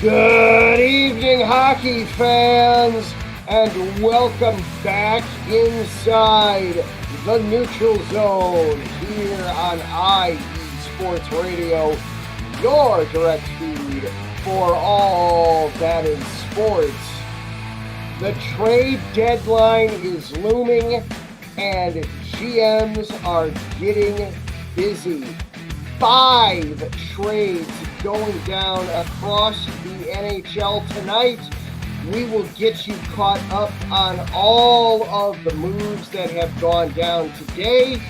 Good evening, hockey fans, and welcome back inside the Neutral Zone here on IE Sports Radio, your direct feed for all that is sports. The trade deadline is looming, and GMs are getting busy. 5 trades going down across the NHL tonight. We will get you caught up on all of the moves that have gone down today,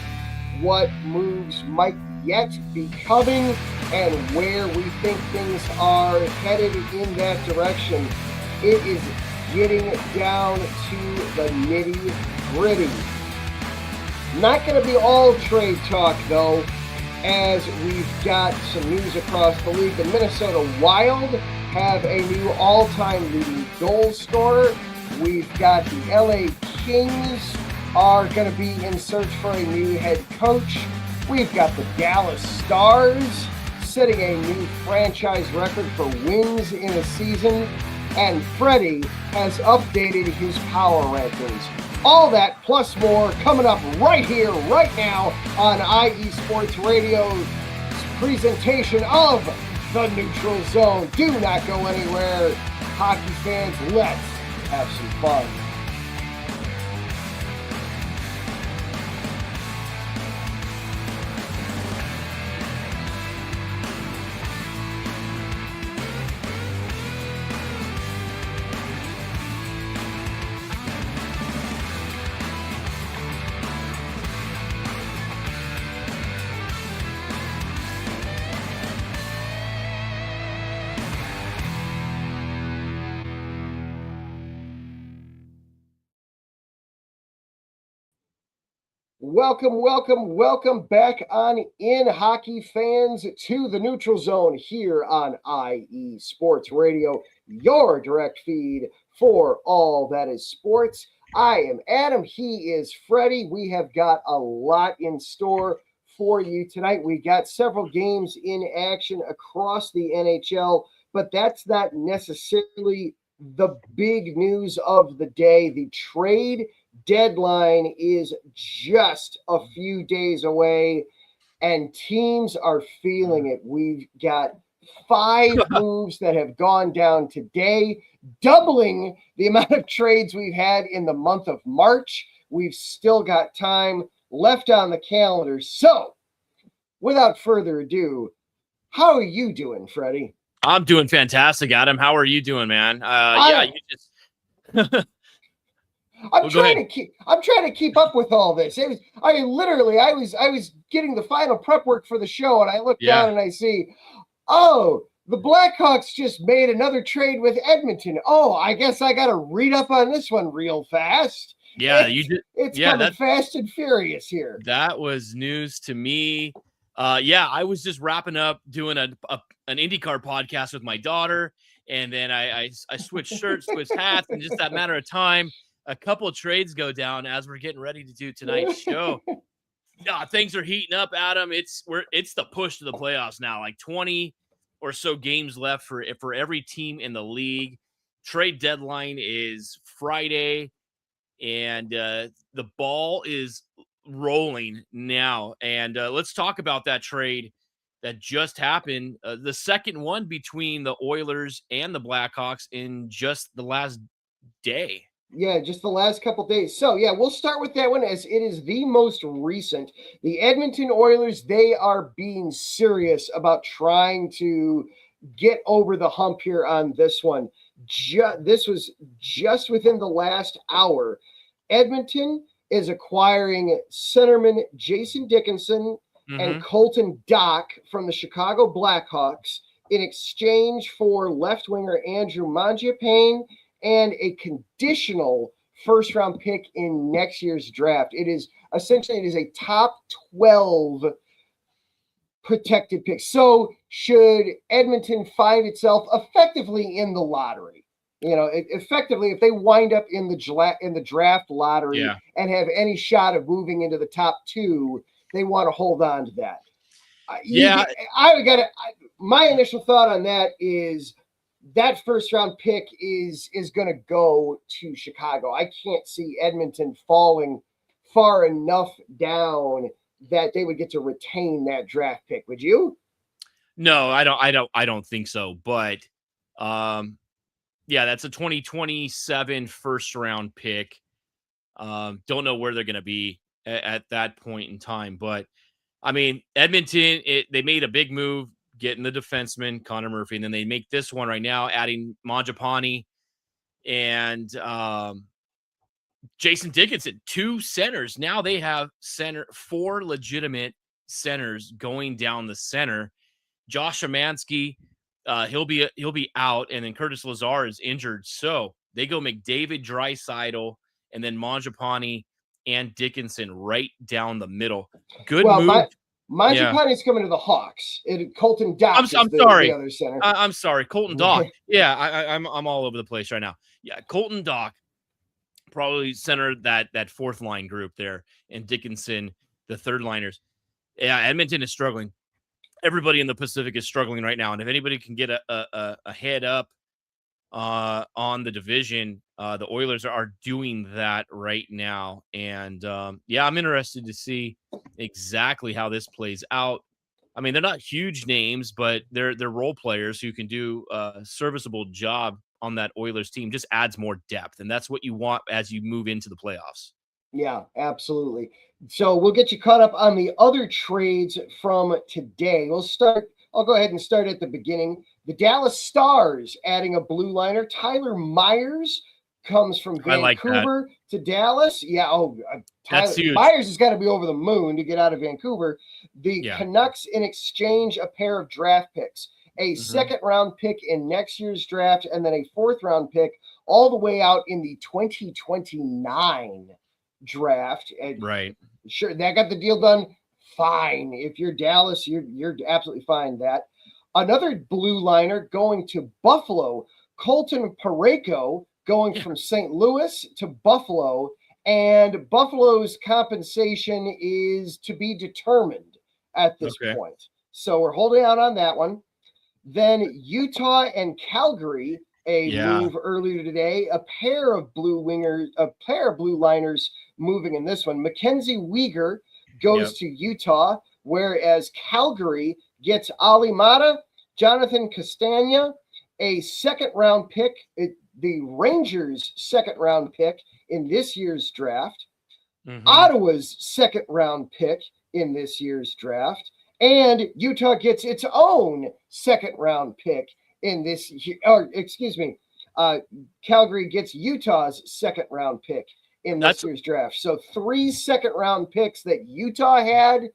what moves might yet be coming, and where we think things are headed in that direction. It is getting down to the nitty-gritty. Not going to be all trade talk, though, as we've got some news across the league. The Minnesota Wild have a new all-time leading goal scorer. We've got the LA Kings are going to be in search for a new head coach. We've got the Dallas Stars setting a new franchise record for wins in a season. And Freddie has updated his power rankings. All that plus more coming up right here, right now on IE Sports Radio's presentation of the Neutral Zone. Do not go anywhere. Hockey fans, let's have some fun. Welcome back on in, hockey fans, to the Neutral Zone here on IE Sports Radio, your direct feed for all that is sports. I am Adam. He is Freddie. We have got a lot in store for you tonight. We got several games in action across the NHL, but that's not necessarily the big news of the day. The trade deadline is just a few days away, and teams are feeling it. We've got 5 moves that have gone down today, doubling the amount of trades we've had in the month of March. We've still got time left on the calendar. So, without further ado, how are you doing, Freddie? I'm doing fantastic, Adam. How are you doing, man? I'm trying to keep up with all this. I was getting the final prep work for the show, and I look down and I see, oh, the Blackhawks just made another trade with Edmonton. Oh, I guess I got to read up on this one real fast. Yeah, you did. It's coming fast and furious here. That was news to me. I was just wrapping up doing an IndyCar podcast with my daughter, and then I switched shirts, switched hats, and just that matter of time, a couple of trades go down as we're getting ready to do tonight's show. Things are heating up, Adam. It's the push to the playoffs now. Like 20 or so games left for every team in the league. Trade deadline is Friday, and the ball is rolling now. And let's talk about that trade that just happened. The second one between the Oilers and the Blackhawks in just the last day. Yeah, just the last couple days. So, we'll start with that one as it is the most recent. The Edmonton Oilers, they are being serious about trying to get over the hump here on this one. This was just within the last hour. Edmonton is acquiring centerman Jason Dickinson and Colton Dock from the Chicago Blackhawks in exchange for left winger Andrew Mangiapane and a conditional first-round pick in next year's draft. It is a top 12 protected pick. So should Edmonton find itself effectively in the lottery, effectively, if they wind up in the draft lottery and have any shot of moving into the top 2, they want to hold on to that. My initial thought on that is that first round pick is going to go to Chicago. I can't see Edmonton falling far enough down that they would get to retain that draft pick. Would you? No, I don't think so. But yeah, that's a 2027 first round pick. Don't know where they're going to be at that point in time. But I mean, Edmonton, they made a big move getting the defenseman, Connor Murphy. And then they make this one right now, adding Mangiapane and Jason Dickinson, 2 centers. Now they have 4 legitimate centers going down the center. Josh Szymanski, he'll be out, and then Curtis Lazar is injured. So they go McDavid, Draisaitl, and then Mangiapane and Dickinson right down the middle. Good move. Mangiapane's coming to the Hawks. Colton Dock I'm is sorry. the other center. I'm sorry, Colton Dock. Yeah, I'm all over the place right now. Yeah, Colton Dock probably center that fourth line group there, and Dickinson the third liners. Yeah, Edmonton is struggling. Everybody in the Pacific is struggling right now, and if anybody can get a head up on the division, the Oilers are doing that right now. And yeah, I'm interested to see exactly how this plays out. I mean, they're not huge names, but they're role players who can do a serviceable job on that Oilers team. Just adds more depth, and that's what you want as you move into the playoffs. Yeah, absolutely. So we'll get you caught up on the other trades from today. I'll go ahead and start at the beginning. The Dallas Stars adding a blue liner. Tyler Myers comes from Vancouver to Dallas. Yeah, that's huge. Myers has got to be over the moon to get out of Vancouver. The Canucks in exchange a pair of draft picks, a second round pick in next year's draft, and then a fourth round pick all the way out in the 2029 draft. And right. Sure, that got the deal done. Fine. If you're Dallas, you're absolutely fine that. Another blue liner going to Buffalo, Colton Parayko going from St. Louis to Buffalo, and Buffalo's compensation is to be determined at this point. So we're holding out on that one. Then Utah and Calgary, move earlier today, a pair of blue liners moving in this one. Mackenzie Weegar goes to Utah, whereas Calgary gets Ali Mata, Jonathan Castagna, a second-round pick, the Rangers' second-round pick in this year's draft, Ottawa's second-round pick in this year's draft, and Utah gets its own second-round pick in this year. Calgary gets Utah's second-round pick in this year's draft. So 3 second-round picks that Utah had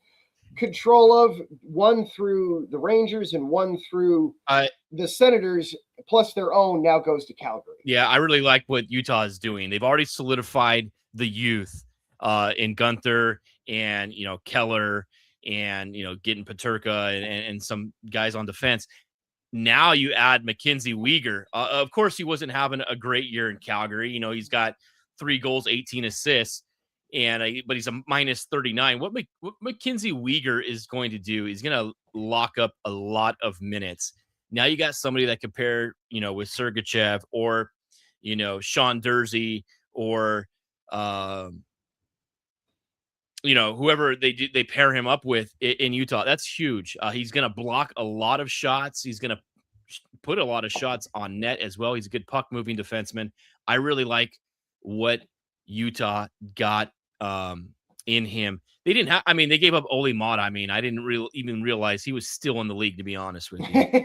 control of, one through the Rangers and one through the Senators, plus their own now goes to Calgary. Yeah, I really like what Utah is doing. They've already solidified the youth in Gunther and, Keller and, getting Peterka and some guys on defense. Now you add Mackenzie Weegar. Of course, he wasn't having a great year in Calgary. He's got 3 goals, 18 assists. But he's a minus 39. What Mackenzie Weegar is going to do, he's going to lock up a lot of minutes. Now you got somebody that can pair, with Sergachev or, Sean Dursey or, whoever they pair him up with in Utah. That's huge. He's going to block a lot of shots. He's going to put a lot of shots on net as well. He's a good puck moving defenseman. I really like what Utah got in him. They didn't have, they gave up Oli Mott. I didn't even realize he was still in the league, to be honest with you.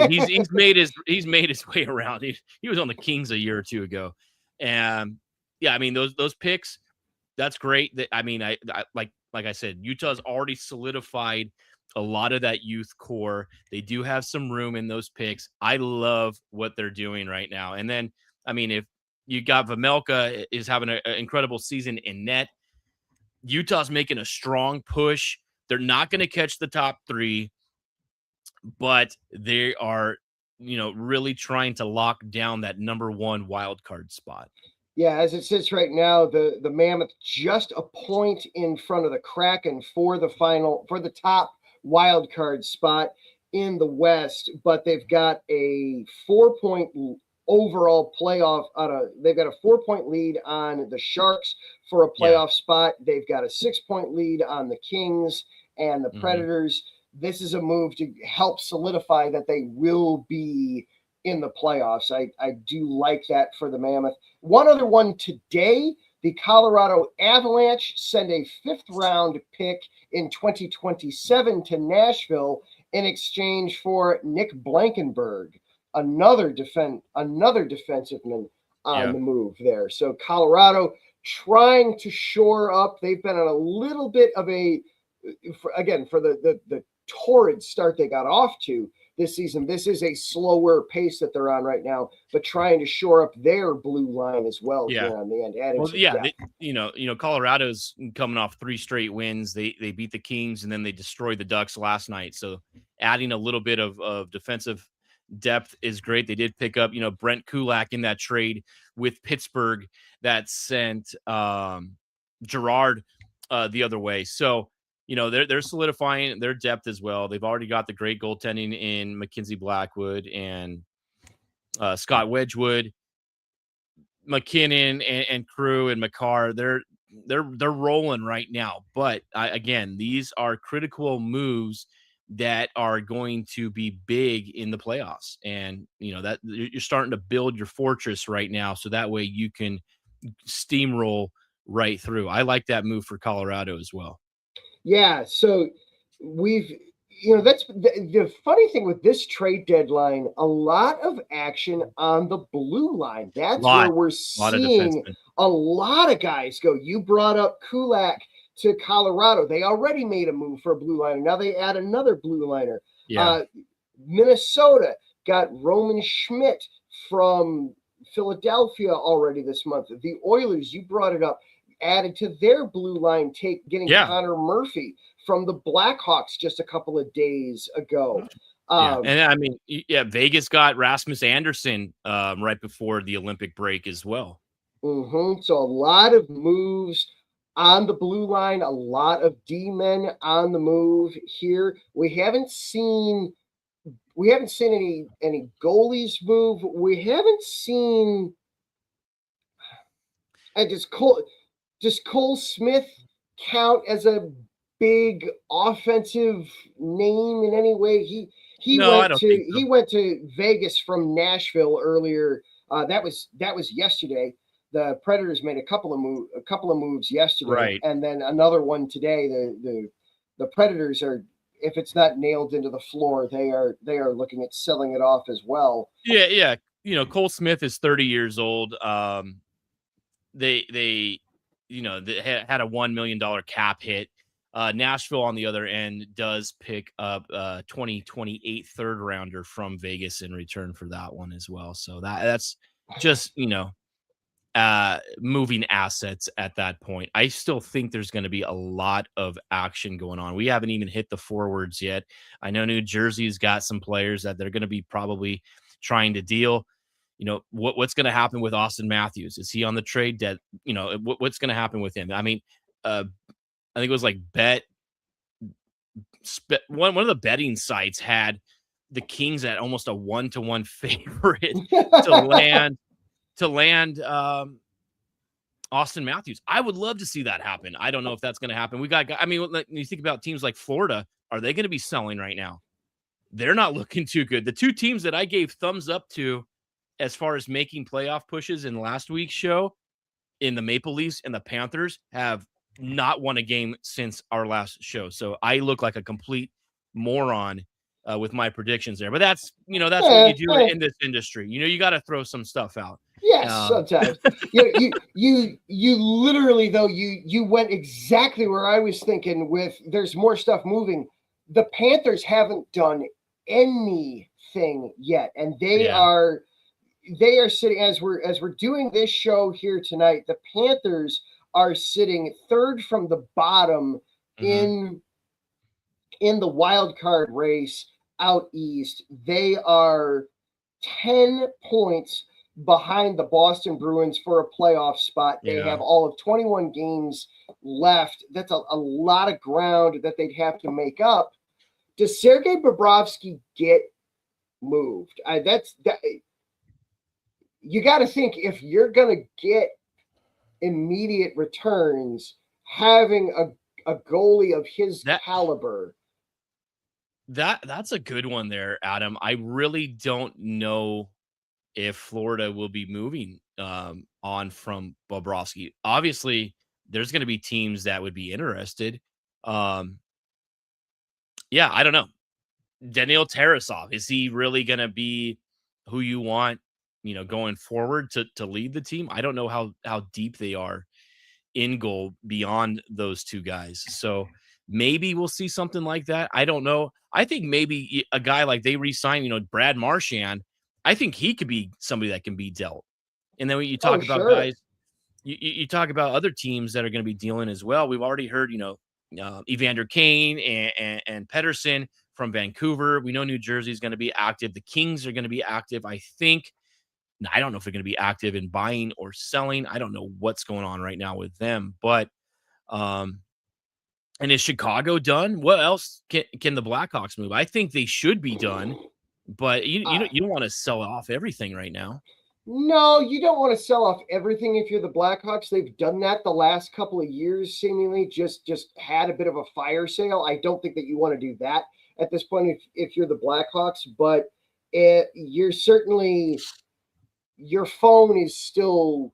He's made his way around. He was on the Kings a year or two ago. And those picks, that's great. I like I said, Utah's already solidified a lot of that youth core. They do have some room in those picks. I love what they're doing right now. And then, if you got Vamelka is having an incredible season in net. Utah's making a strong push. They're not going to catch the top 3, but they are, really trying to lock down that number 1 wild card spot. Yeah, as it sits right now, the Mammoth just a point in front of the Kraken for the top wild card spot. in the West, but they've got a 4-point overall playoff they've got a 4-point lead on the Sharks for a playoff spot. They've got a 6-point lead on the Kings and the Predators. This is a move to help solidify that they will be in the playoffs. I do like that for the Mammoth. One other one today, the Colorado Avalanche send a 5th-round pick in 2027 to Nashville in exchange for Nick Blankenberg, another defenseman on the move there. So Colorado trying to shore up. They've been on a little bit of for the torrid start they got off to this season. This is a slower pace that they're on right now, but trying to shore up their blue line as well here on the end. Colorado's coming off 3 straight wins. They beat the Kings and then they destroyed the Ducks last night. So adding a little bit of defensive depth is great. They did pick up, Brent Kulak in that trade with Pittsburgh that sent Gerard the other way. So they're solidifying their depth as well. They've already got the great goaltending in Mackenzie Blackwood and Scott Wedgwood, McKinnon and Crew and McCarr. They're rolling right now. But again, these are critical moves that are going to be big in the playoffs. And that you're starting to build your fortress right now, so that way you can steamroll right through. I like that move for Colorado as well. Yeah, so that's the funny thing with this trade deadline, a lot of action on the blue line. That's where we're seeing a lot of guys go. You brought up Kulak to Colorado. They already made a move for a blue liner. Now they add another blue liner. Yeah. Minnesota got Roman Schmidt from Philadelphia already this month. The Oilers, you brought it up, added to their blue line, getting Connor Murphy from the Blackhawks just a couple of days ago. Vegas got Rasmus Anderson right before the Olympic break as well. So a lot of moves on the blue line, a lot of D-men on the move here. We haven't seen any goalies move. We haven't seen does Cole Smith count as a big offensive name in any way? He went to Vegas from Nashville earlier. That was yesterday. The Predators made a couple of moves yesterday, right, and then another one today. The Predators are, if it's not nailed into the floor, they are looking at selling it off as well. Yeah. Cole Smith is 30 years old. They had a $1 million cap hit. Nashville, on the other end, does pick up a 2028 third rounder from Vegas in return for that one as well. So that's just, moving assets at that point. I still think there's going to be a lot of action going on. We haven't even hit the forwards yet. I know New Jersey's got some players that they're going to be probably trying to deal. What's going to happen with Austin Matthews? Is he on the trade debt? What's going to happen with him? I mean, I think it was like one of the betting sites had the Kings at almost a 1-to-1 favorite to land Austin Matthews. I would love to see that happen. I don't know if that's going to happen. When you think about teams like Florida, are they going to be selling right now? They're not looking too good. The 2 teams that I gave thumbs up to as far as making playoff pushes in last week's show, in the Maple Leafs and the Panthers, have not won a game since our last show. So I look like a complete moron with my predictions there. But that's what you do in this industry. You got to throw some stuff out. Yes, sometimes. You literally, though, you went exactly where I was thinking with there's more stuff moving. The Panthers haven't done anything yet, and they are sitting, as we're doing this show here tonight, the Panthers are sitting third from the bottom in the wild card race out east. They are 10 points behind the Boston Bruins for a playoff spot. They have all of 21 games left. That's a lot of ground that they'd have to make up. does Sergei Bobrovsky get moved? You got to think, if you're going to get immediate returns, having a goalie of his caliber. That's a good one there, Adam. I really don't know if Florida will be moving on from Bobrovsky. Obviously, there's going to be teams that would be interested. Yeah, I don't know. Daniil Tarasov, is he really going to be who you want, going forward to lead the team? I don't know how deep they are in goal beyond those two guys. So maybe we'll see something like that. I don't know. I think maybe a guy like they re-signed, Brad Marchand, I think he could be somebody that can be dealt. And then when you talk about guys, you talk about other teams that are going to be dealing as well. We've already heard, Evander Kane and Pedersen from Vancouver. We know New Jersey is going to be active. The Kings are going to be active. I think, I don't know if they're going to be active in buying or selling. I don't know what's going on right now with them, but, and is Chicago done? What else can the Blackhawks move? I think they should be done, but you don't want to sell off everything right now. No, you don't want to sell off everything if you're the Blackhawks. They've done that the last couple of years, seemingly just had a bit of a fire sale. I don't think that you want to do that at this point if you're the Blackhawks, but you're certainly, your phone is still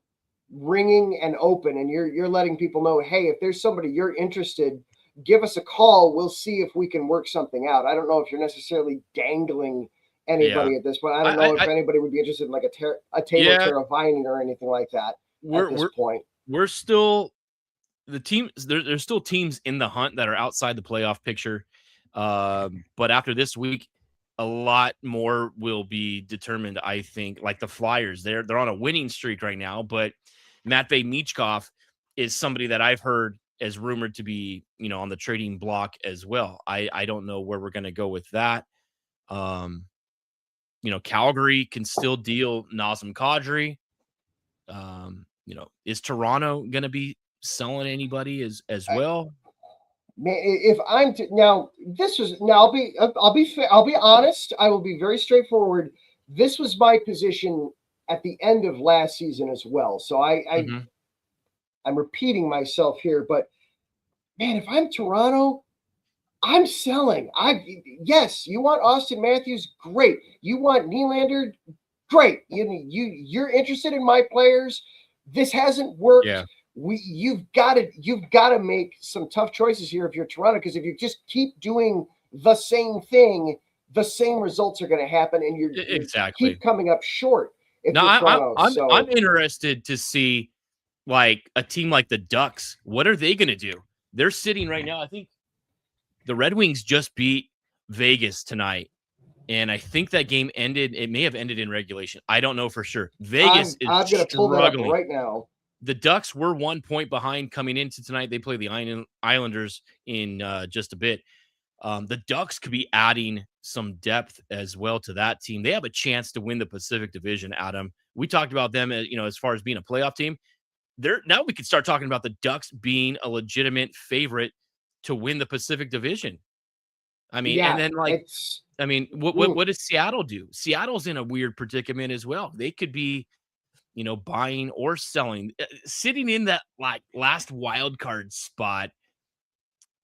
ringing and open, and you're letting people know, hey, if there's somebody you're interested, give us a call. We'll see if we can work something out. I don't know if you're necessarily dangling anybody at this point. I don't know if anybody would be interested in like a Taylor Teravainen or anything like that at this point. We're still the team. There's still teams in the hunt that are outside the playoff picture. But after this week, a lot more will be determined. I think, like the Flyers, they're on a winning streak right now, but Matvei Michkov is somebody that I've heard is rumored to be, on the trading block as well. I don't know where we're going to go with that. Calgary can still deal Nazem Kadri. Is Toronto going to be selling anybody as well? If I'm now, I'll be honest. I will be very straightforward. This was my position at the end of last season as well. So I'm repeating myself here, but man, if I'm Toronto, I'm selling. Yes, you want Austin Matthews, great. You want Nylander, great. You're interested in my players. This hasn't worked. Yeah. You've got to make some tough choices here if you're Toronto, because if you just keep doing the same thing, the same results are going to happen, and you keep coming up short. I'm interested to see like a team like the Ducks. What are they going to do? They're sitting right now. I think the Red Wings just beat Vegas tonight, and I think that game ended. It may have ended in regulation. I don't know for sure. Vegas is I'm going to pull that up right now. The Ducks were 1 point behind coming into tonight. They play the Islanders in just a bit. The Ducks could be adding some depth as well to that team. They have a chance to win the Pacific Division, Adam. We talked about them, as far as being a playoff team. Now we can start talking about the Ducks being a legitimate favorite to win the Pacific Division. I mean, and then what does Seattle do? Seattle's in a weird predicament as well. They could be, buying or selling, sitting in that like last wild card spot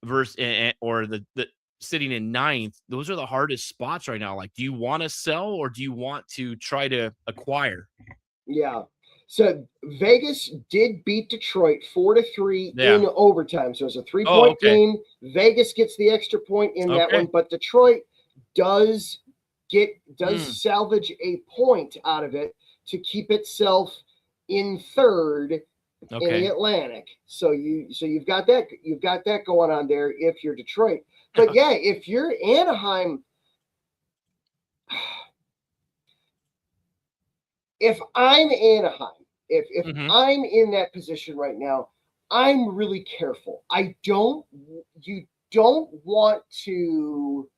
or the sitting in ninth. Those are the hardest spots right now. Like, do you want to sell or do you want to try to acquire? Yeah. So Vegas did beat Detroit 4-3 in overtime. So it's a 3-point game. Vegas gets the extra point in that one, but Detroit does salvage a point out of it to keep itself in third in the Atlantic. So you've got that going on there if you're Detroit. But yeah, if you're Anaheim, if I'm Anaheim, if I'm in that position right now, I'm really careful. You don't want to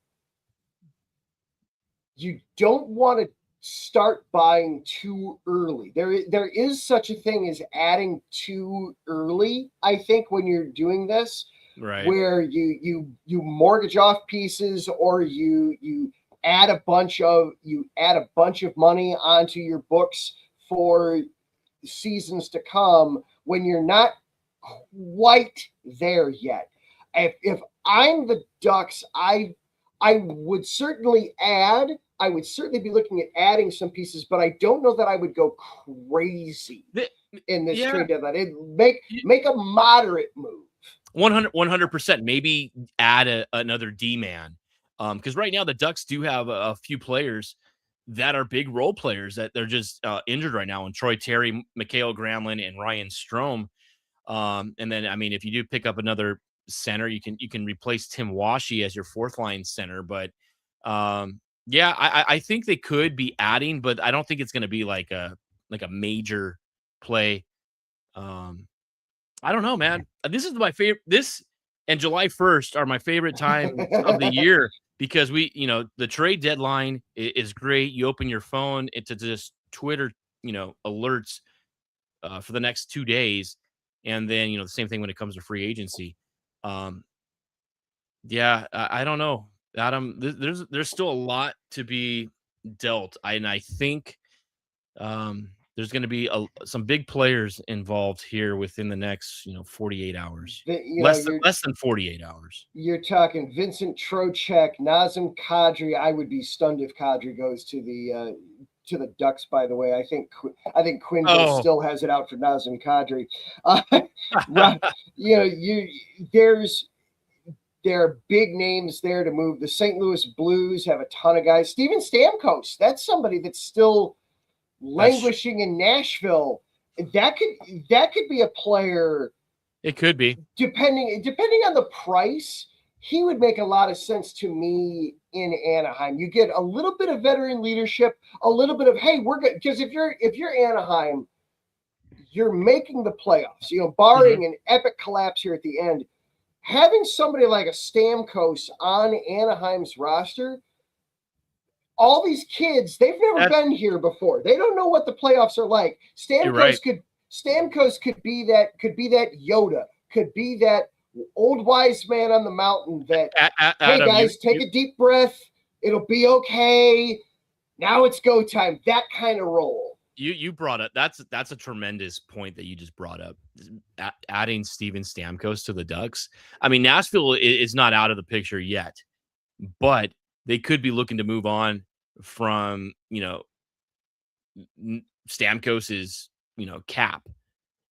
start buying too early. There is such a thing as adding too early, I think, when you're doing this. Right. where you mortgage off pieces, or you add a bunch of money onto your books for seasons to come when you're not quite there yet. If I'm the Ducks, I would certainly add. I would certainly be looking at adding some pieces, but I don't know that I would go crazy in this trade deadline. Make a moderate move. 100%. Maybe add another D-man. Because right now the Ducks do have a few players that are big role players that they're just injured right now. And Troy Terry, Mikhail Gramlin, and Ryan Strome. And then, I mean, if you do pick up another center, you can replace Tim Washi as your fourth line center. But yeah, I think they could be adding, but I don't think it's going to be like a major play. I don't know, man. This is my favorite. This and July 1st are my favorite time of the year because the trade deadline is great. You open your phone to just Twitter, alerts for the next 2 days. And then, the same thing when it comes to free agency. Yeah, I don't know, Adam. There's still a lot to be dealt. I think there's going to be some big players involved here within the next 48 hours. Less than 48 hours. You're talking Vincent Trocheck, Nazem Kadri. I would be stunned if Kadri goes to the Ducks. By the way, I think Quinn still has it out for Nazem Kadri. There are big names there to move. The St. Louis Blues have a ton of guys. Steven Stamkos, that's somebody that's still languishing in Nashville. That could be a player. It could be. Depending on the price, he would make a lot of sense to me in Anaheim. You get a little bit of veteran leadership, a little bit of, hey, we're good. Because if you're Anaheim, you're making the playoffs, barring an epic collapse here at the end. Having somebody like a Stamkos on Anaheim's roster, all these kids, they've never been here before. They don't know what the playoffs are like. Stamkos could be that Yoda, could be that old wise man on the mountain that, hey guys, take a deep breath. It'll be okay. Now it's go time. That kind of role. You brought up that's a tremendous point that you just brought up. Adding Steven Stamkos to the Ducks. I mean, Nashville is not out of the picture yet, but they could be looking to move on from Stamkos's cap.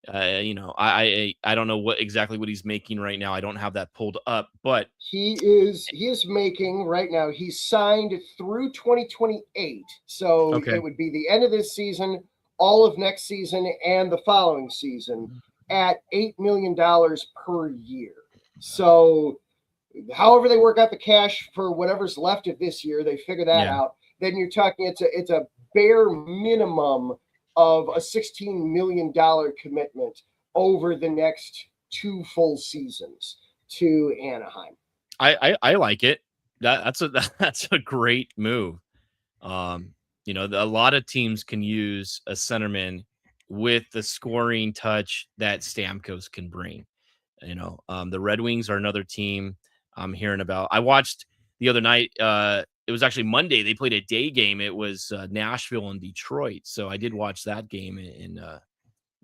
I don't know what he's making right now. I don't have that pulled up, but he is making right now. He's signed through 2028, so It would be the end of this season, all of next season, and the following season at $8 million per year. So, however they work out the cash for whatever's left of this year, they figure that out. Then you're talking it's a bare minimum of a $16 million commitment over the next 2 full seasons to Anaheim. I like it. That's a great move. A lot of teams can use a centerman with the scoring touch that Stamkos can bring. The Red Wings are another team I'm hearing about. I watched the other night. It was actually Monday. They played a day game. It was Nashville and Detroit. So I did watch that game, and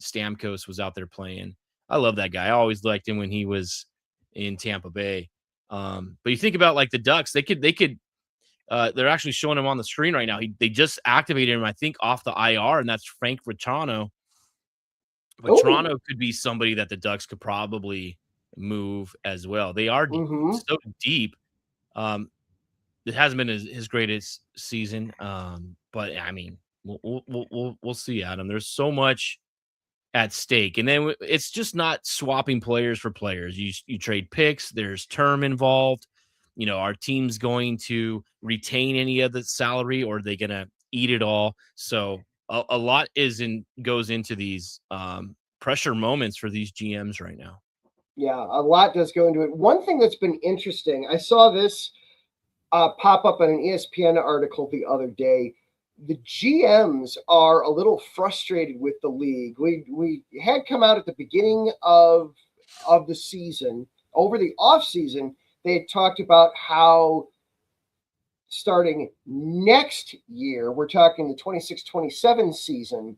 Stamkos was out there playing. I love that guy. I always liked him when he was in Tampa Bay. But you think about like the Ducks, they could. They're actually showing him on the screen right now. They just activated him, I think, off the IR, and that's Frank Vatrano. Vatrano could be somebody that the Ducks could probably move as well. They are so deep. It hasn't been his greatest season, but I mean, we'll see, Adam. There's so much at stake, and then it's just not swapping players for players. You trade picks. There's term involved. Our team's going to retain any of the salary, or are they going to eat it all? So a lot goes into these pressure moments for these GMs right now. Yeah, a lot does go into it. One thing that's been interesting, I saw this pop up on an ESPN article the other day. The GMs are a little frustrated with the league. We had come out at the beginning of the season over the offseason, they had talked about how starting next year, we're talking the 26-27 season,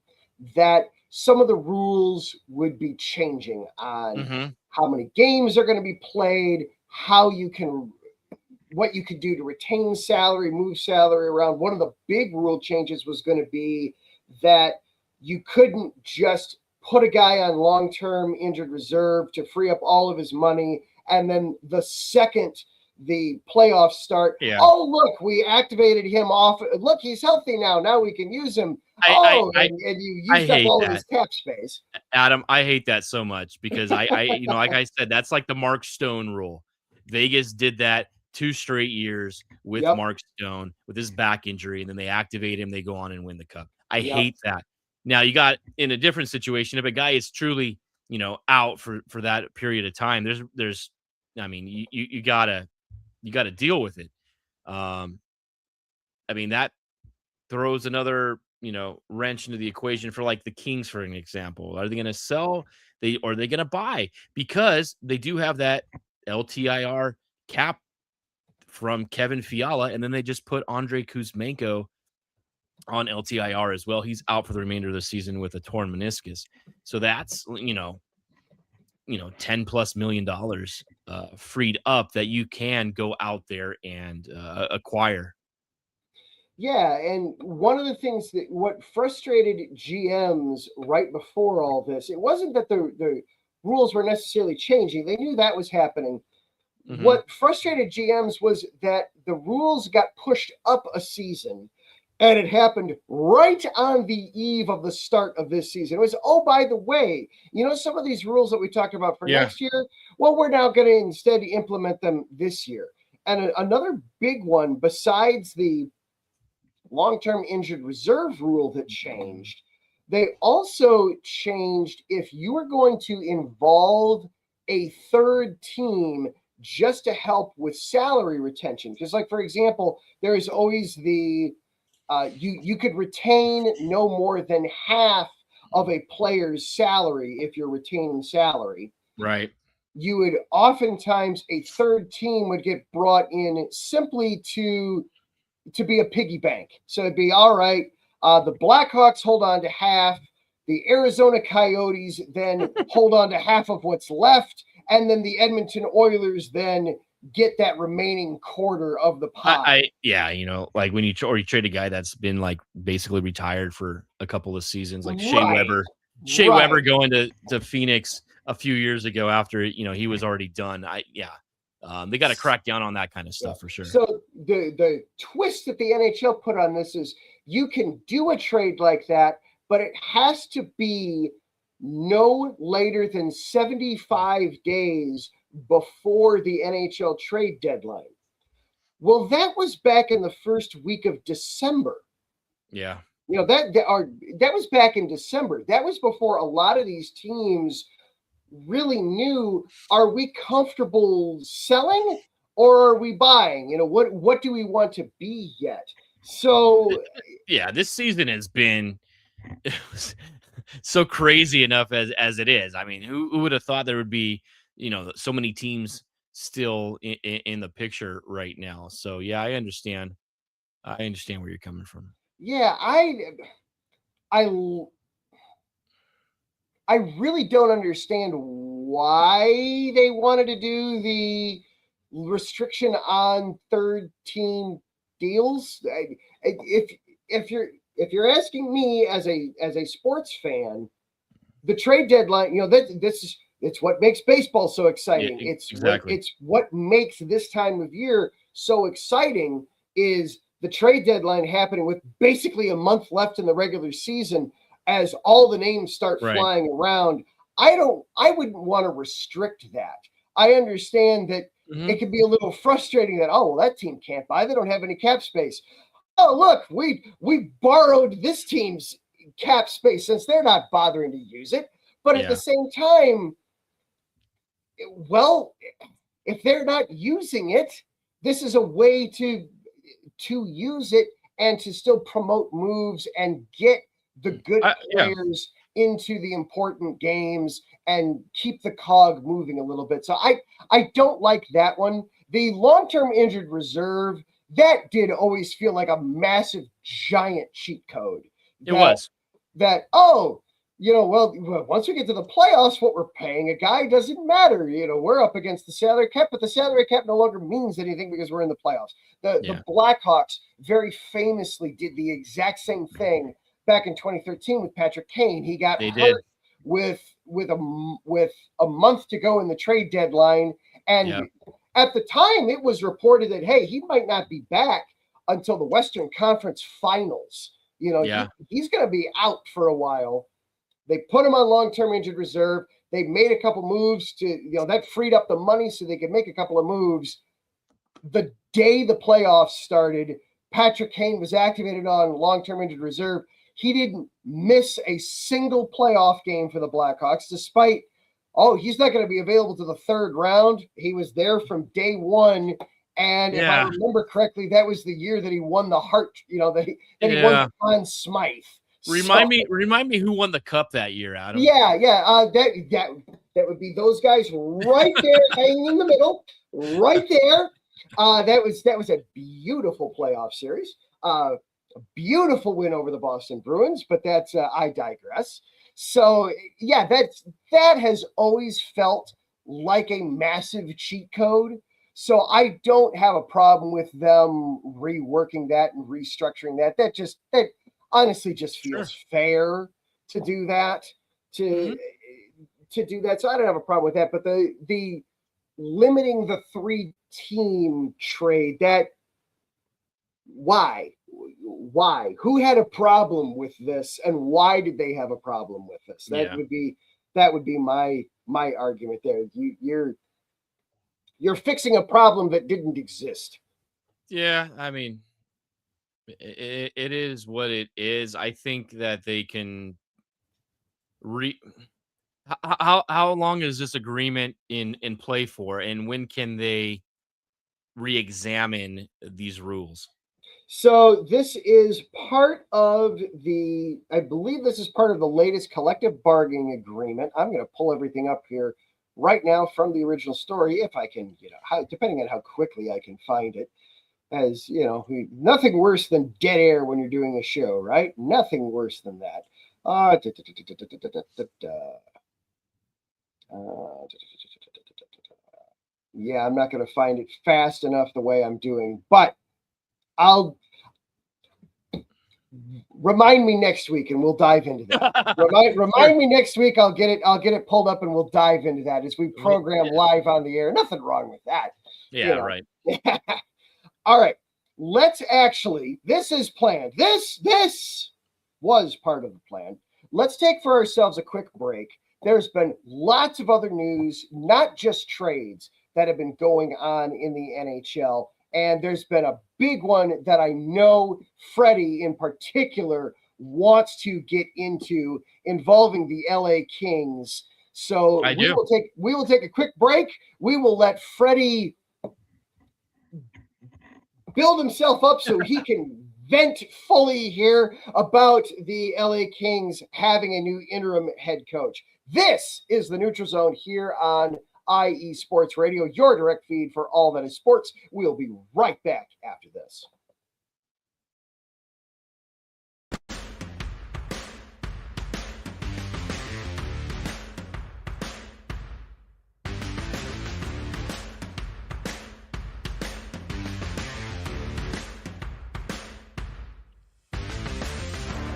that some of the rules would be changing on how many games are going to be played, what you could do to retain salary, move salary around. One of the big rule changes was going to be that you couldn't just put a guy on long-term injured reserve to free up all of his money, and then the second the playoffs start, oh, look, we activated him off. Look, he's healthy now. Now we can use him. And you used up all of his cap space. Adam, I hate that so much because I like I said, that's like the Mark Stone rule. Vegas did that 2 straight years with Mark Stone with his back injury, and then they activate him. They go on and win the cup. I hate that. Now you got in a different situation. If a guy is truly, out for that period of time, there's, I mean, you gotta deal with it. I mean, that throws another, wrench into the equation for like the Kings, for an example. Are they going to sell? Or are they going to buy? Because they do have that LTIR cap from Kevin Fiala, and then they just put Andrei Kuzmenko on LTIR as well. He's out for the remainder of the season with a torn meniscus. So that's, $10+ million freed up that you can go out there and acquire. Yeah, and one of the things what frustrated GMs right before all this, it wasn't that the rules were necessarily changing. They knew that was happening. What frustrated GMs was that the rules got pushed up a season, and it happened right on the eve of the start of this season. It was, oh, by the way, some of these rules that we talked about for next year, well, we're now going to instead implement them this year. And another big one, besides the long-term injured reserve rule that changed, they also changed if you were going to involve a third team just to help with salary retention. Because, like, for example, there is always the you could retain no more than half of a player's salary if you're retaining salary. Right. You would oftentimes, a third team would get brought in simply to be a piggy bank. So it'd be, all right, the Blackhawks hold on to half, the Arizona Coyotes then hold on to half of what's left, and then the Edmonton Oilers then get that remaining quarter of the pie. Like when you trade a guy that's been like basically retired for a couple of seasons, like Right. Shea Weber going to Phoenix a few years ago after, he was already done. They got to crack down on that kind of stuff for sure. So the twist that the NHL put on this is you can do a trade like that, but it has to be no later than 75 days before the NHL trade deadline. Well, that was back in the first week of December. Yeah. That was back in December. That was before a lot of these teams really knew, are we comfortable selling or are we buying? What do we want to be yet? So this season has been so crazy enough as it is. I mean, who would have thought there would be, so many teams still in the picture right now. So I understand where you're coming from. Yeah, I really don't understand why they wanted to do the restriction on third team deals. If you're asking me as a sports fan, the trade deadline, it's what makes baseball so exciting. Yeah, exactly. It's what makes this time of year so exciting is the trade deadline happening with basically a month left in the regular season. As all the names start flying around, I wouldn't want to restrict that. I understand that it can be a little frustrating that, oh, well, that team can't buy. They don't have any cap space. Oh, look, we borrowed this team's cap space since they're not bothering to use it. But at the same time, well, if they're not using it, this is a way to use it and to still promote moves and get the good players into the important games and keep the cog moving a little bit. So I don't like that one. The long-term injured reserve, that did always feel like a massive giant cheat code. It was. Well, once we get to the playoffs, what we're paying a guy doesn't matter. We're up against the salary cap, but the salary cap no longer means anything because we're in the playoffs. The Blackhawks very famously did the exact same thing back in 2013 with Patrick Kane. He got hurt with a month to go in the trade deadline, and at the time it was reported that, hey, he might not be back until the Western Conference Finals. He's going to be out for a while. They put him on long-term injured reserve. They made a couple moves that freed up the money so they could make a couple of moves. The day the playoffs started, Patrick Kane was activated on long-term injured reserve. He didn't miss a single playoff game for the Blackhawks, despite, he's not going to be available to the third round. He was there from day one. And if I remember correctly, that was the year that he won the Hart, he won the Conn Smythe. Remind me who won the cup that year, Adam. That would be those guys right there, hanging in the middle, right there. That was a beautiful playoff series. A beautiful win over the Boston Bruins, but that's I digress. So that has always felt like a massive cheat code. So I don't have a problem with them reworking that and restructuring that. That honestly just feels fair to do that. To do that. So I don't have a problem with that. But the limiting the 3-team trade, why? Who had a problem with this, and why did they have a problem with this? That would be my argument there. You're fixing a problem that didn't exist. Yeah, I mean, it is what it is. I think that they can how long is this agreement in play for, and when can they re-examine these rules? So this is part of I believe this is part of the latest collective bargaining agreement. I'm going to pull everything up here right now from the original story, if I can, depending on how quickly I can find it. As nothing worse than dead air when you're doing a show, right? Nothing worse than that. I'm not going to find it fast enough the way I'm doing, but I'll remind me next week and we'll dive into that. Remind me next week. I'll get it pulled up and we'll dive into that as we program live on the air. Nothing wrong with that. Yeah, right. All right. This is planned. This was part of the plan. Let's take for ourselves a quick break. There's been lots of other news, not just trades, that have been going on in the NHL. And there's been a big one that I know Freddie in particular wants to get into, involving the LA Kings. So we will take a quick break. We will let Freddie build himself up so he can vent fully here about the LA Kings having a new interim head coach. This is the Neutral Zone here on IE Sports Radio, your direct feed for all that is sports. We'll be right back after this.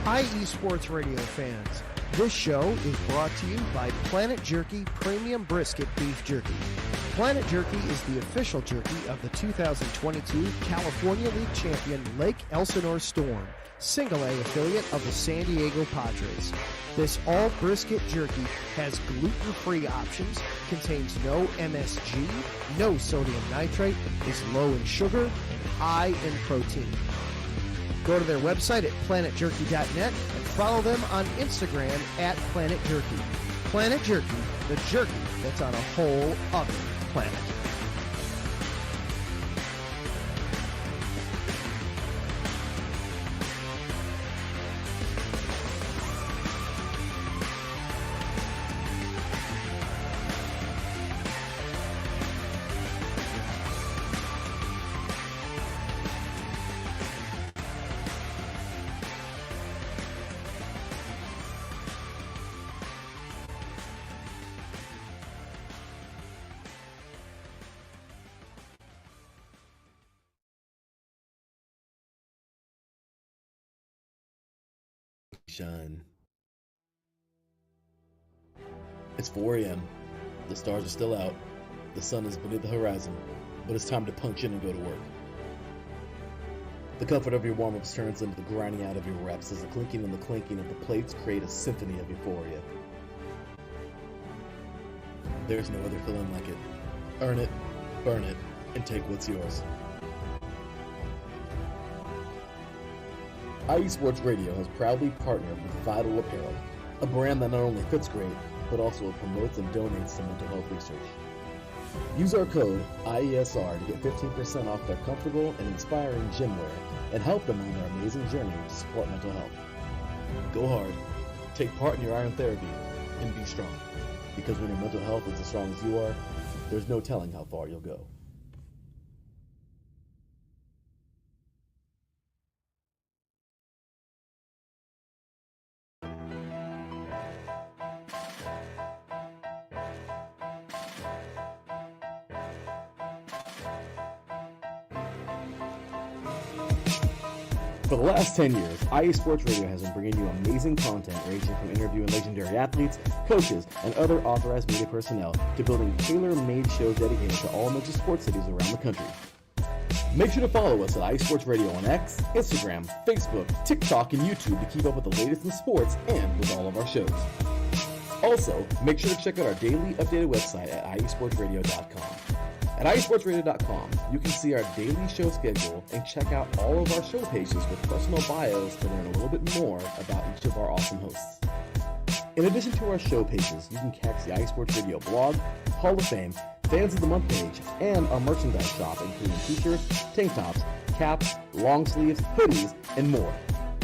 IE Sports Radio fans, this show is brought to you by Planet Jerky Premium Brisket Beef Jerky. Planet Jerky is the official jerky of the 2022 California League champion Lake Elsinore Storm, Single A affiliate of the San Diego Padres. This all brisket jerky has gluten-free options, contains no MSG, no sodium nitrate, is low in sugar, and high in protein. Go to their website at planetjerky.net and follow them on Instagram at Planet Jerky. Planet Jerky, the jerky that's on a whole other planet. shine. It's 4 a.m. The stars are still out. The sun is beneath the horizon, but it's time to punch in and go to work. The comfort of your warm-ups turns into the grinding out of your reps as the clinking and the clanking of the plates create a symphony of euphoria. There's no other feeling like it. Earn it, burn it, and take what's yours. IE Sports Radio has proudly partnered with Vital Apparel, a brand that not only fits great, but also promotes and donates to mental health research. Use our code IESR to get 15% off their comfortable and inspiring gym wear and help them on their amazing journey to support mental health. Go hard, take part in your iron therapy, and be strong. Because when your mental health is as strong as you are, there's no telling how far you'll go. For the last 10 years, IE Sports Radio has been bringing you amazing content ranging from interviewing legendary athletes, coaches, and other authorized media personnel to building tailor-made shows dedicated to all major sports cities around the country. Make sure to follow us at IE Sports Radio on X, Instagram, Facebook, TikTok, and YouTube to keep up with the latest in sports and with all of our shows. Also, make sure to check out our daily updated website at iesportsradio.com. At iesportsradio.com, you can see our daily show schedule and check out all of our show pages with personal bios to learn a little bit more about each of our awesome hosts. In addition to our show pages, you can catch the IE Sports Radio blog, Hall of Fame, Fans of the Month page, and our merchandise shop, including t-shirts, tank tops, caps, long sleeves, hoodies, and more.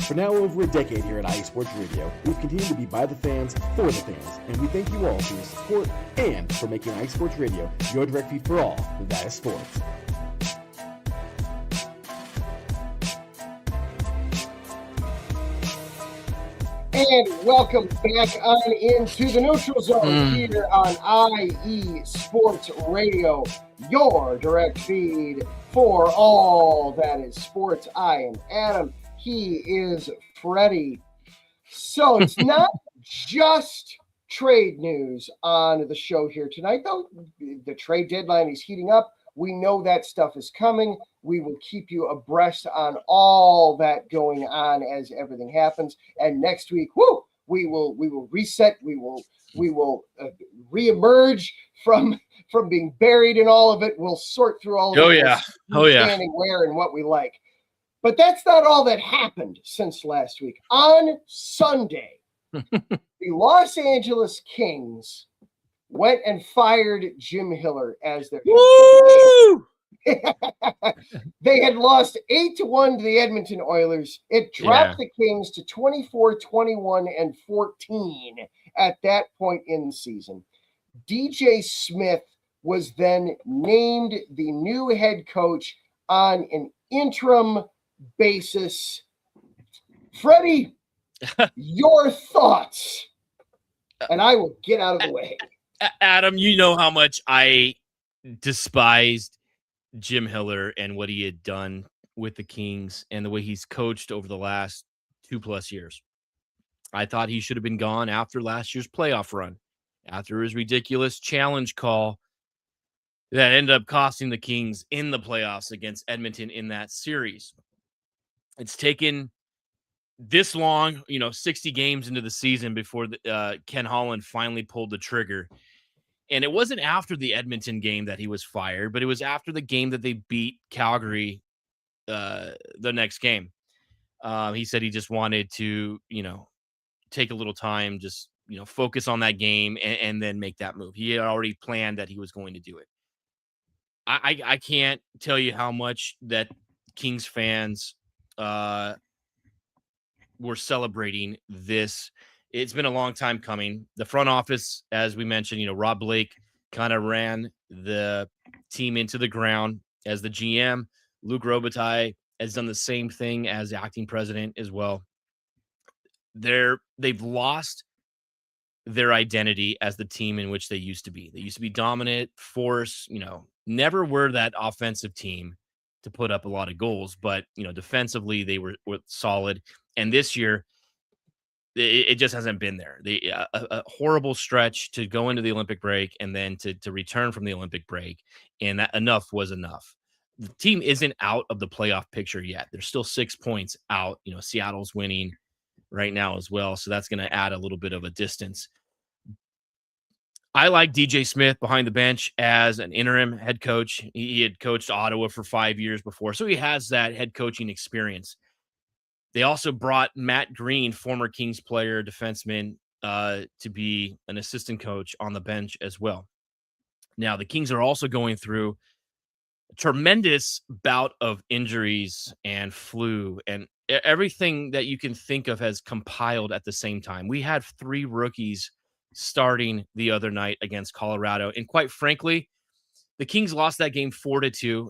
For now over a decade here at IE Sports Radio, we've continued to be by the fans, for the fans, and we thank you all for your support and for making IE Sports Radio your direct feed for all that is sports. And welcome back on into the Neutral Zone here on IE Sports Radio, your direct feed for all that is sports. I am Adam. He is Freddie. So it's not just trade news on the show here tonight, though. The trade deadline is heating up. We know that stuff is coming. We will keep you abreast on all that going on as everything happens. And next week, we will reset. We will reemerge from being buried in all of it. We'll sort through all of it. Understanding where and what we like. But that's not all that happened since last week. On Sunday, the Los Angeles Kings went and fired Jim Hiller as their head coach. They had lost 8-1 to the Edmonton Oilers. It dropped the Kings to 24, 21, and 14 at that point in the season. DJ Smith was then named the new head coach on an interim basis. Freddie, your thoughts, and I will get out of the way. Adam, you know how much I despised Jim Hiller and what he had done with the Kings and the way he's coached over the last 2+ years. I thought he should have been gone after last year's playoff run, after his ridiculous challenge call that ended up costing the Kings in the playoffs against Edmonton in that series. It's taken this long, 60 games into the season before Ken Holland finally pulled the trigger. And it wasn't after the Edmonton game that he was fired, but it was after the game that they beat Calgary the next game. He said he just wanted to, take a little time, just, focus on that game and then make that move. He had already planned that he was going to do it. I can't tell you how much that Kings fans were celebrating this. It's been a long time coming. The front office, as we mentioned, Rob Blake kind of ran the team into the ground as the GM. Luc Robitaille has done the same thing as acting president as well. They've lost their identity as the team in which they used to be. They used to be dominant force, never were that offensive team to put up a lot of goals, but defensively they were solid. And this year it just hasn't been there. A horrible stretch to go into the Olympic break and then to return from the Olympic break, and that enough was enough. The team isn't out of the playoff picture yet. They're still 6 points out. Seattle's winning right now as well, so that's going to add a little bit of a distance. I like DJ Smith behind the bench as an interim head coach. He had coached Ottawa for 5 years before, so he has that head coaching experience. They also brought Matt Green, former Kings player, defenseman, to be an assistant coach on the bench as well. Now, the Kings are also going through a tremendous bout of injuries and flu, and everything that you can think of has compiled at the same time. We had 3 rookies starting the other night against Colorado, and quite frankly, the Kings lost that game 4-2.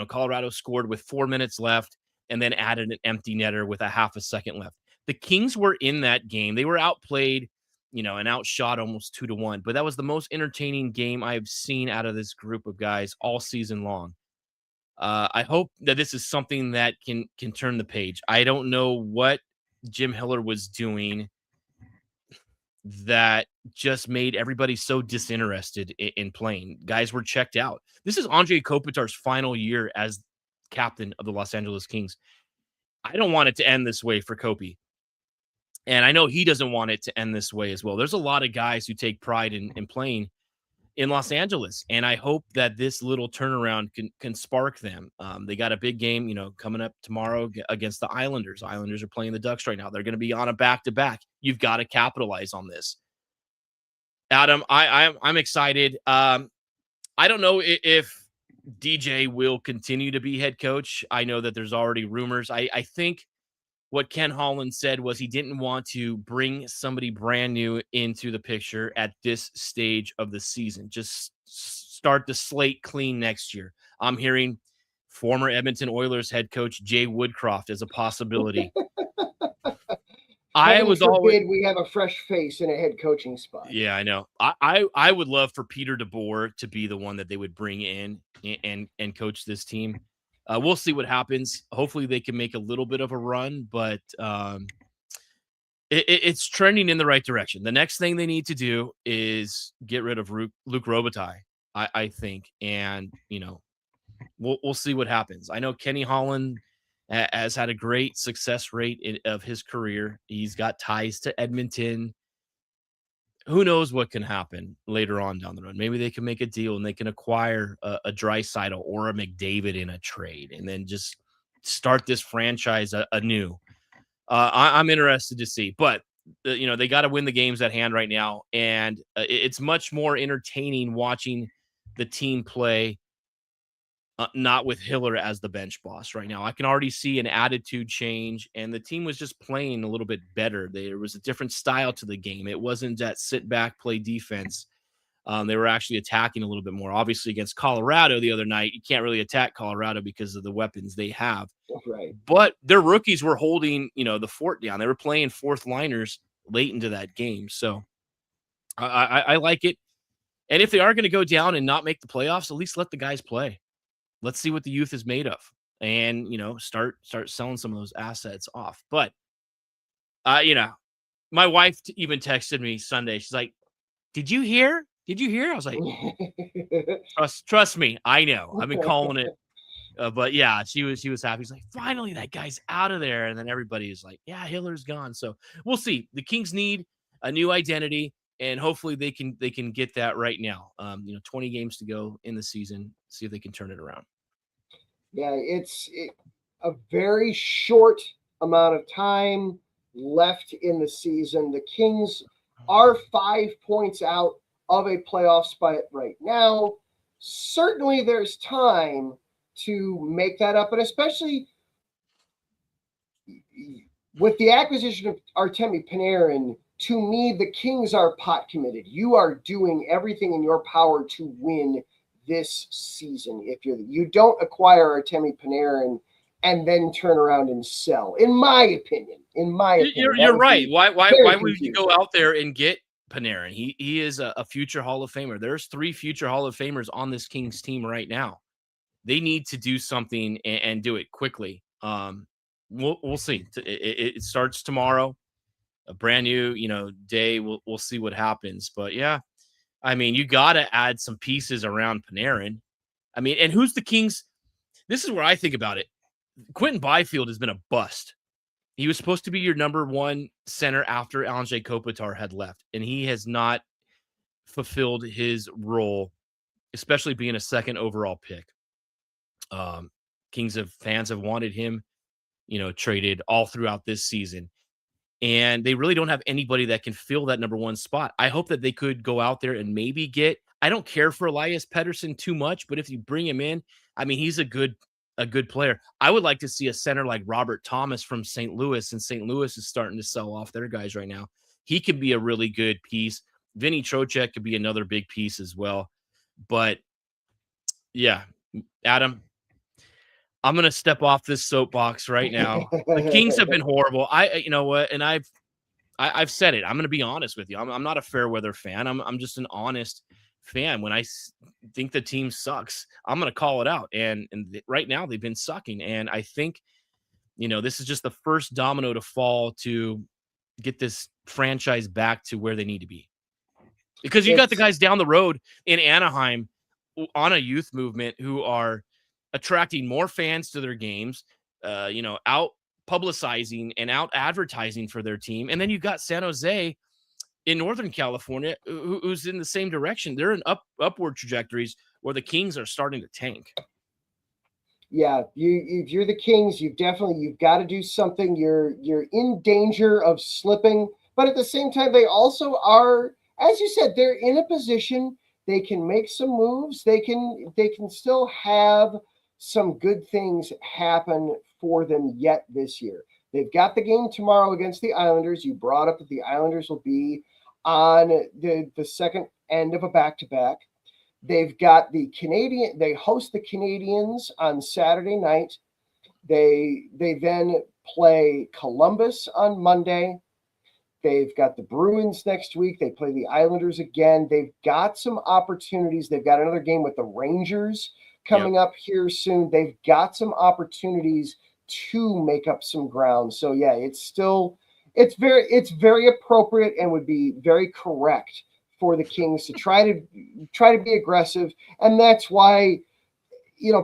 Colorado scored with 4 minutes left and then added an empty netter with a half a second left. The Kings were in that game. They were outplayed, and outshot almost 2-1. But that was the most entertaining game I've seen out of this group of guys all season long. I hope that this is something that can turn the page. I don't know what Jim Hiller was doing that just made everybody so disinterested in playing. Guys were checked out. This is Andre Kopitar's final year as captain of the Los Angeles Kings. I don't want it to end this way for Kopi. And I know he doesn't want it to end this way as well. There's a lot of guys who take pride in playing in Los Angeles. And I hope that this little turnaround can spark them. They got a big game, coming up tomorrow against the Islanders. Islanders are playing the Ducks right now. They're going to be on a back-to-back. You've got to capitalize on this. Adam, I'm excited. I don't know if DJ will continue to be head coach. I know that there's already rumors. I think what Ken Holland said was he didn't want to bring somebody brand new into the picture at this stage of the season. Just start the slate clean next year. I'm hearing former Edmonton Oilers head coach Jay Woodcroft as a possibility. We have a fresh face in a head coaching spot. Yeah, I know. I would love for Peter DeBoer to be the one that they would bring in and coach this team. We'll see what happens. Hopefully they can make a little bit of a run, but it's trending in the right direction. The next thing they need to do is get rid of Luc Robitaille, I think. And, we'll see what happens. I know Kenny Holland has had a great success rate of his career. He's got ties to Edmonton. Who knows what can happen later on down the road? Maybe they can make a deal and they can acquire a Draisaitl or a McDavid in a trade and then just start this franchise anew. I'm interested to see, but they got to win the games at hand right now. And it's much more entertaining watching the team play, not with Hiller as the bench boss right now. I can already see an attitude change, and the team was just playing a little bit better. There was a different style to the game. It wasn't that sit back, play defense. They were actually attacking a little bit more. Obviously, against Colorado the other night, you can't really attack Colorado because of the weapons they have. Right. But their rookies were holding, the fort down. They were playing fourth liners late into that game. So I like it. And if they are going to go down and not make the playoffs, at least let the guys play. Let's see what the youth is made of and, start selling some of those assets off. But, my wife even texted me Sunday. She's like, did you hear? I was like, trust me. I know. I've been calling it. But yeah, she was happy. She's like, finally, that guy's out of there. And then everybody is like, yeah, Hiller's gone. So we'll see. The Kings need a new identity, and hopefully they can get that right now. 20 games to go in the season. See if they can turn it around. Yeah, it's a very short amount of time left in the season. The Kings are 5 points out of a playoff spot right now. Certainly there's time to make that up, and especially with the acquisition of Artemi Panarin, to me, the Kings are pot committed. You are doing everything in your power to win this season. If you don't acquire Artemi Panarin and then turn around and sell, in my opinion, you're right. Why would you go out there and get Panarin? He is a future Hall of Famer. There's 3 future Hall of Famers on this Kings team right now. They need to do something and do it quickly. We'll see. It starts tomorrow. a brand new, day. We'll see what happens. But yeah, I mean, you got to add some pieces around Panarin. I mean, and who's the Kings? This is where I think about it. Quentin Byfield has been a bust. He was supposed to be your number one center after Anze Kopitar had left, and he has not fulfilled his role, especially being a second overall pick. Fans have wanted him, traded all throughout this season. And they really don't have anybody that can fill that number one spot. I hope that they could go out there and maybe I don't care for Elias Pettersson too much, but if you bring him in, I mean, he's a good player. I would like to see a center like Robert Thomas from St. Louis, and St. Louis is starting to sell off their guys right now. He could be a really good piece. Vinny Trocheck could be another big piece as well. But yeah, Adam, I'm going to step off this soapbox right now. The Kings have been horrible. You know what? And I've said it. I'm going to be honest with you. I'm not a fair weather fan. I'm just an honest fan. When I think the team sucks, I'm going to call it out. And right now they've been sucking. And I think, this is just the first domino to fall to get this franchise back to where they need to be. Because you got the guys down the road in Anaheim on a youth movement who are attracting more fans to their games, out publicizing and out advertising for their team. And then you got San Jose in Northern California, who's in the same direction. They're in upward trajectories where the Kings are starting to tank. Yeah, if you're the Kings, you've got to do something. You're in danger of slipping, but at the same time, they also are, as you said, they're in a position. They can make some moves. They can still have some good things happen for them yet this year. They've got the game tomorrow against the Islanders. You brought up that the Islanders will be on the second end of a back-to-back. They've got they host the Canadiens on Saturday night. They then play Columbus on Monday. They've got the Bruins next week. They play the Islanders again. They've got some opportunities. They've got another game with the Rangers coming up here soon. They've got some opportunities to make up some ground. So yeah, it's very appropriate and would be very correct for the Kings to try to be aggressive. And that's why,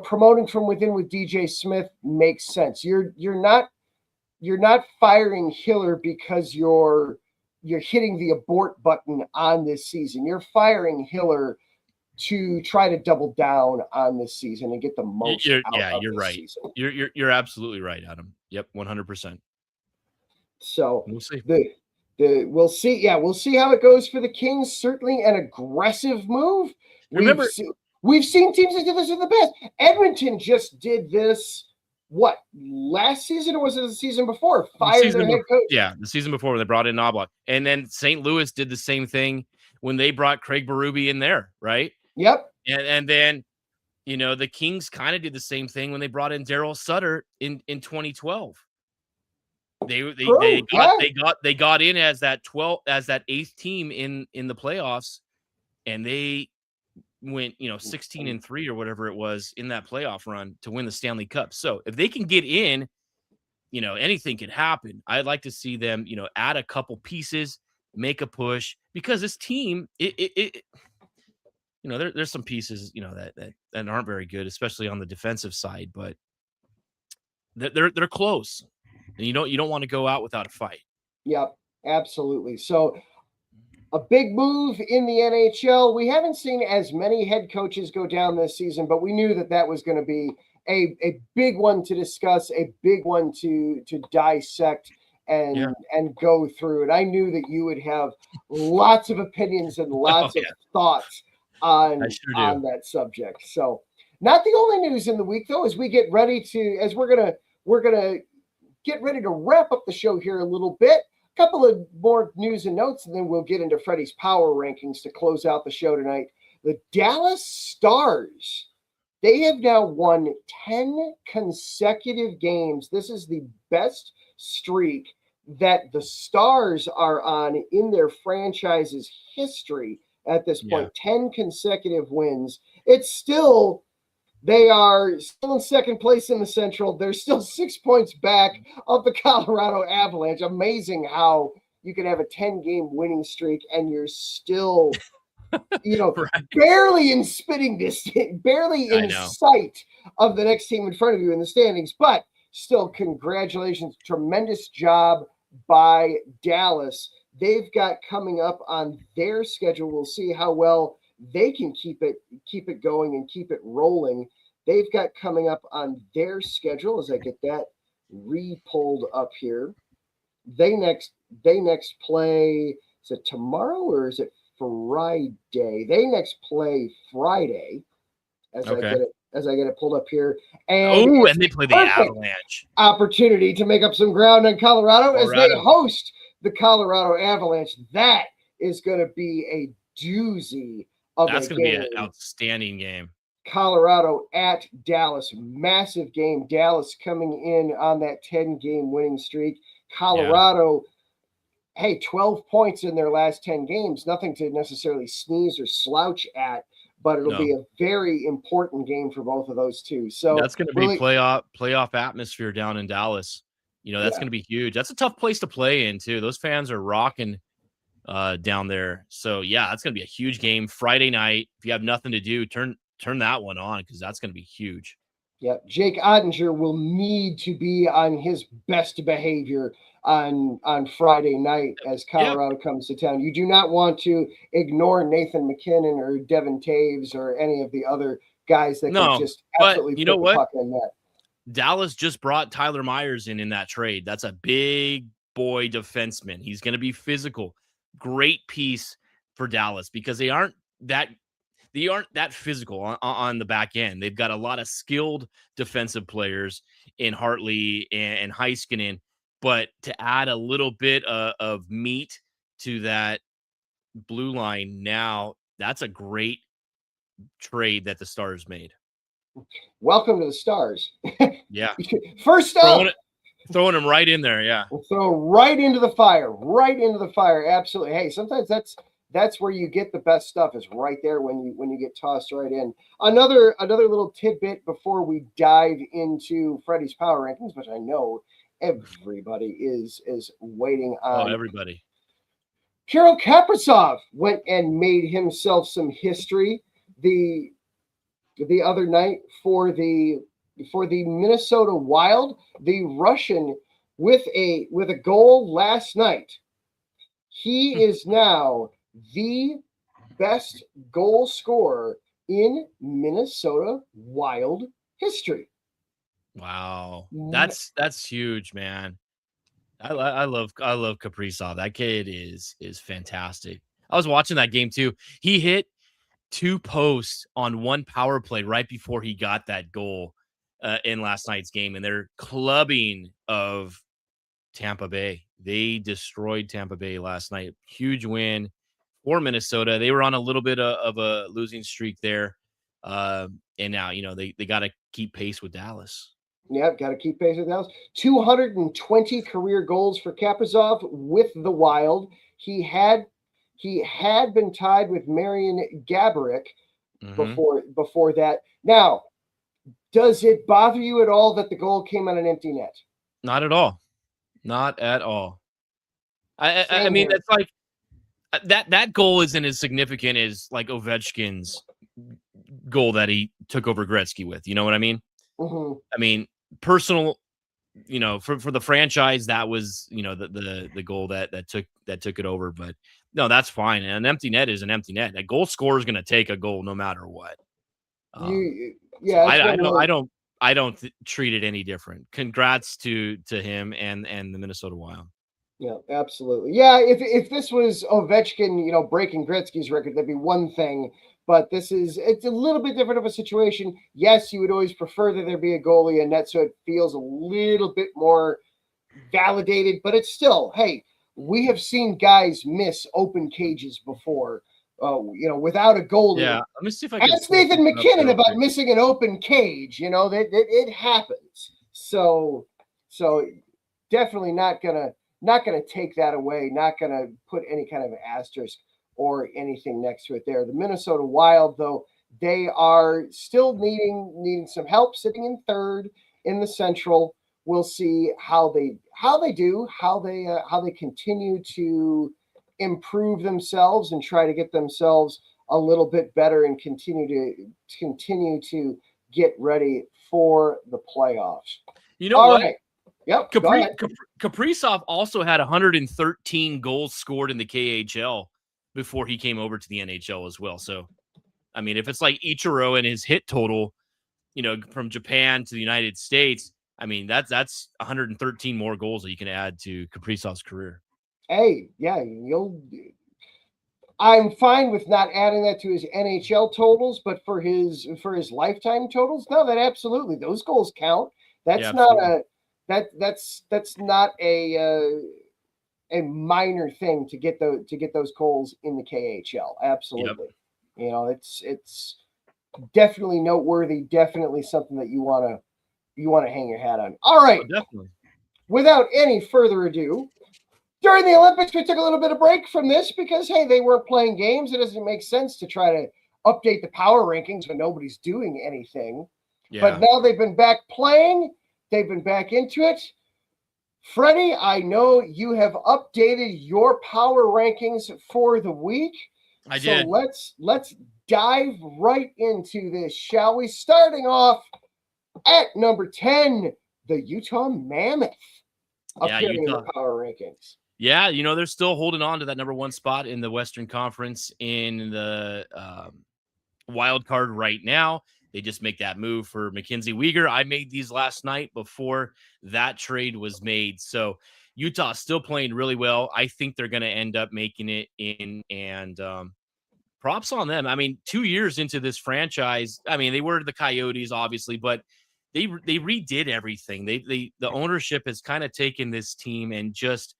promoting from within with DJ Smith makes sense. You're not firing Hiller because you're hitting the abort button on this season. You're firing Hiller to try to double down on this season and get the most you're this right. season. You're absolutely right, Adam. Yep, 100%. So we'll see. We'll see. Yeah, we'll see how it goes for the Kings. Certainly an aggressive move. We've seen teams that do this in the past. Edmonton just did this. What, last season, or was it the season before? Fired their head coach. Yeah, the season before when they brought in Knoblauch. And then St. Louis did the same thing when they brought Craig Berube in there, right? Yep. And then, the Kings kind of did the same thing when they brought in Daryl Sutter in 2012. They got in as that eighth team in the playoffs, and they went 16-3 or whatever it was in that playoff run to win the Stanley Cup. So if they can get in, anything can happen. I'd like to see them add a couple pieces, make a push, because this team there's some pieces that aren't very good, especially on the defensive side, but they're close. And you don't want to go out without a fight. Yep, absolutely. So a big move in the NHL. We haven't seen as many head coaches go down this season, but we knew that was going to be a big one to discuss, a big one to dissect and go through. And I knew that you would have lots of opinions and lots of thoughts on that subject. So not the only news in the week, though, as we get ready to, we're gonna get ready to wrap up the show here a little bit. A couple of more news and notes, and then we'll get into Freddie's power rankings to close out the show tonight. The Dallas Stars, they have now won 10 consecutive games. This is the best streak that the Stars are on in their franchise's history at this point. 10 consecutive wins. They are still in second place in the Central. They're still 6 points back of the Colorado Avalanche. Amazing how, you can have a 10-game winning streak and you're still, Right. barely in spitting distance, barely I in know. sight of the next team in front of you in the standings. But still, congratulations. Tremendous job by Dallas. They've got coming up on their schedule. We'll see how well they can keep it going and keep it rolling. They've got coming up on their schedule, as I get that re-pulled up here. They next play, is it tomorrow or is it Friday? They next play Friday, as I get it pulled up here. And they play the perfect Avalanche. Opportunity to make up some ground on Colorado as they Colorado. host the Colorado Avalanche. That is going to be a doozy of That's a going to be game. an outstanding game. Colorado at Dallas, massive game. Dallas coming in on that 10-game winning streak. Colorado, hey, 12 points in their last 10 games. Nothing to necessarily sneeze or slouch at, but it'll be a very important game for both of those two. So that's going to be playoff atmosphere down in Dallas. That's going to be huge. That's a tough place to play in too. Those fans are rocking down there. So that's going to be a huge game Friday night. If you have nothing to do, turn that one on because that's going to be huge. Yeah, Jake Ottinger will need to be on his best behavior on Friday night as Colorado comes to town. You do not want to ignore Nathan McKinnon or Devin Taves or any of the other guys that can just absolutely put the puck in net. Dallas just brought Tyler Myers in that trade. That's a big boy defenseman. He's going to be physical. Great piece for Dallas because they aren't that physical on the back end. They've got a lot of skilled defensive players in Hartley and Heiskanen, but to add a little bit of meat to that blue line now, that's a great trade that the Stars made. Welcome to the Stars. Yeah. First up. Throwing them right in there, yeah. We'll throw right into the fire. Absolutely. Hey, sometimes that's where you get the best stuff is right there when you get tossed right in. Another little tidbit before we dive into Freddie's power rankings, which I know everybody is waiting on. Oh, everybody. Kirill Kaprizov went and made himself some history the other night for the Minnesota Wild. The Russian with a goal last night. He is now the best goal scorer in Minnesota Wild history. Wow, that's huge, man. I love Kaprizov. That kid is fantastic. I was watching that game too. He hit 2 posts on 1 power play right before he got that goal in last night's game, and they're clubbing of Tampa Bay. They destroyed Tampa Bay last night. Huge win for Minnesota. They were on a little bit of a losing streak there, and now they got to keep pace with Dallas. Yeah, got to keep pace with Dallas. 220 career goals for Kaprizov with the Wild. He had been tied with Marian Gaborik before that. Now, does it bother you at all that the goal came on an empty net? Not at all. Not at all. I mean, it's like that goal isn't as significant as like Ovechkin's goal that he took over Gretzky with. You know what I mean? Mm-hmm. I mean, personal, for the franchise, that was, the goal that took it over. But no, that's fine. And an empty net is an empty net. A goal scorer is going to take a goal no matter what. I don't treat it any different. Congrats to him and the Minnesota Wild. Yeah, absolutely. Yeah, if this was Ovechkin, breaking Gretzky's record, that'd be one thing. But it's a little bit different of a situation. Yes, you would always prefer that there be a goalie in net, so it feels a little bit more validated. But it's still, hey, we have seen guys miss open cages before, without a goalie. Yeah, let me see if I can. Ask Nathan McKinnon about missing an open cage. That it happens. So definitely not gonna take that away. Not gonna put any kind of asterisk or anything next to it there. The Minnesota Wild, though, they are still needing some help, sitting in third in the Central we'll see how they do, how they continue to improve themselves and try to get themselves a little bit better and continue to get ready for the playoffs. You know All what? right. Yep. Go ahead. Kaprizov also had 113 goals scored in the KHL before he came over to the NHL as well. So, I mean, if it's like Ichiro and his hit total, from Japan to the United States, I mean, that's 113 more goals that you can add to Kaprizov's career. Hey, yeah, I'm fine with not adding that to his NHL totals, but for his lifetime totals, no, that absolutely, those goals count. That's not a minor thing to get those goals in the KHL. Absolutely. Yep. It's definitely noteworthy, definitely something that you want to hang your hat on. All right. Oh, definitely. Without any further ado, during the Olympics, we took a little bit of break from this because, hey, they weren't playing games. It doesn't make sense to try to update the power rankings when nobody's doing anything. Yeah. But now they've been back playing. They've been back into it. Freddie, I know you have updated your power rankings for the week. I did. So let's dive right into this, shall we? Starting off at number 10, the Utah Mammoth. Appearing in the power rankings. Yeah, they're still holding on to that number 1 spot in the Western Conference in the wild card right now. They just make that move for Mackenzie Weegar. I made these last night before that trade was made. So Utah still playing really well. I think they're going to end up making it in, and props on them. I mean, 2 years into this franchise, I mean, they were the Coyotes, obviously, but they redid everything. The ownership has kind of taken this team and just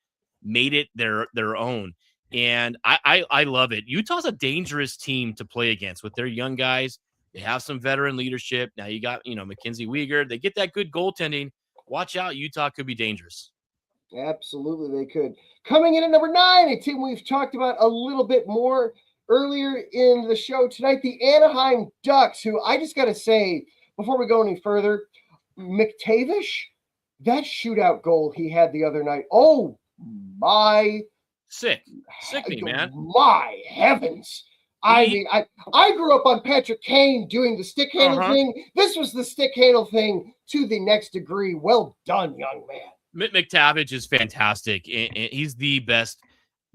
made it their own. And I love it. Utah's a dangerous team to play against with their young guys. They have some veteran leadership. Now you got, Mackenzie Weegar. They get that good goaltending. Watch out. Utah could be dangerous. Absolutely, they could. Coming in at number 9, a team we've talked about a little bit more earlier in the show tonight, the Anaheim Ducks, who I just got to say, before we go any further, McTavish, that shootout goal he had the other night. Oh, my. Sickening, man. My heavens. I mean, I grew up on Patrick Kane doing the stick handle thing. This was the stick handle thing to the next degree. Well done, young man. McTavish is fantastic. He's the best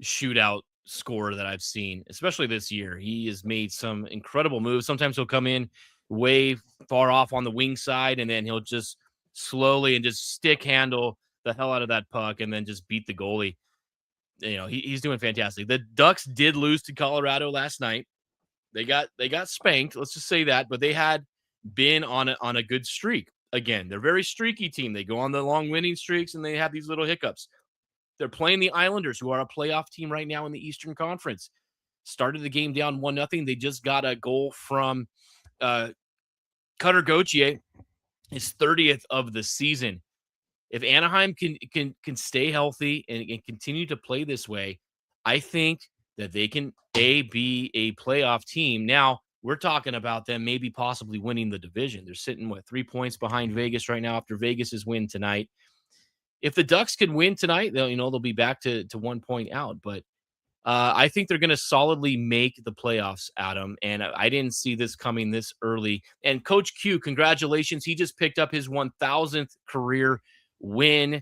shootout scorer that I've seen, especially this year. He has made some incredible moves. Sometimes he'll come in way far off on the wing side, and then he'll just slowly and just stick handle the hell out of that puck and then just beat the goalie. He's doing fantastic. The Ducks did lose to Colorado last night. They got spanked. Let's just say that, but they had been on a good streak. Again, they're a very streaky team. They go on the long winning streaks and they have these little hiccups. They're playing the Islanders, who are a playoff team right now in the Eastern Conference. Started the game down 1-0. They just got a goal from Cutter Gauthier, his 30th of the season. If Anaheim can stay healthy and continue to play this way, I think that they can be a playoff team. Now, we're talking about them maybe possibly winning the division. They're sitting, 3 points behind Vegas right now after Vegas's win tonight. If the Ducks can win tonight, they'll be back to 1 point out. But I think they're going to solidly make the playoffs, Adam. And I didn't see this coming this early. And Coach Q, congratulations. He just picked up his 1,000th career win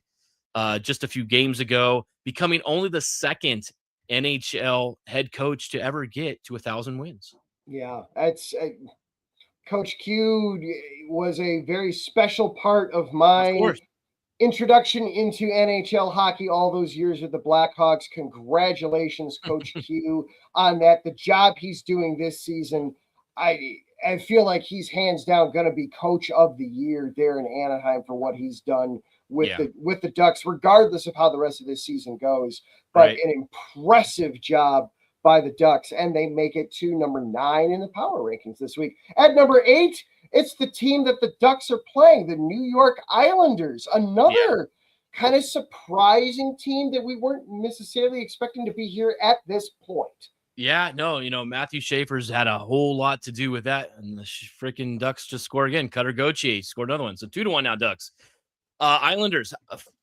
just a few games ago, becoming only the second NHL head coach to ever get to 1,000 wins. Yeah, that's Coach Q was a very special part of my introduction into NHL hockey all those years with the Blackhawks. Congratulations, Coach Q, on that. The job he's doing this season, I feel like he's hands down going to be coach of the year there in Anaheim for what he's done with the Ducks, regardless of how the rest of this season goes. But an impressive job by the Ducks, and they make it to number 9 in the power rankings this week. At number 8, it's the team that the Ducks are playing, the New York Islanders, another kind of surprising team that we weren't necessarily expecting to be here at this point. Yeah, no, Matthew Schaefer's had a whole lot to do with that, and the freaking Ducks just scored again. Cutter Gauthier scored another one, so 2-1 now, Ducks. Islanders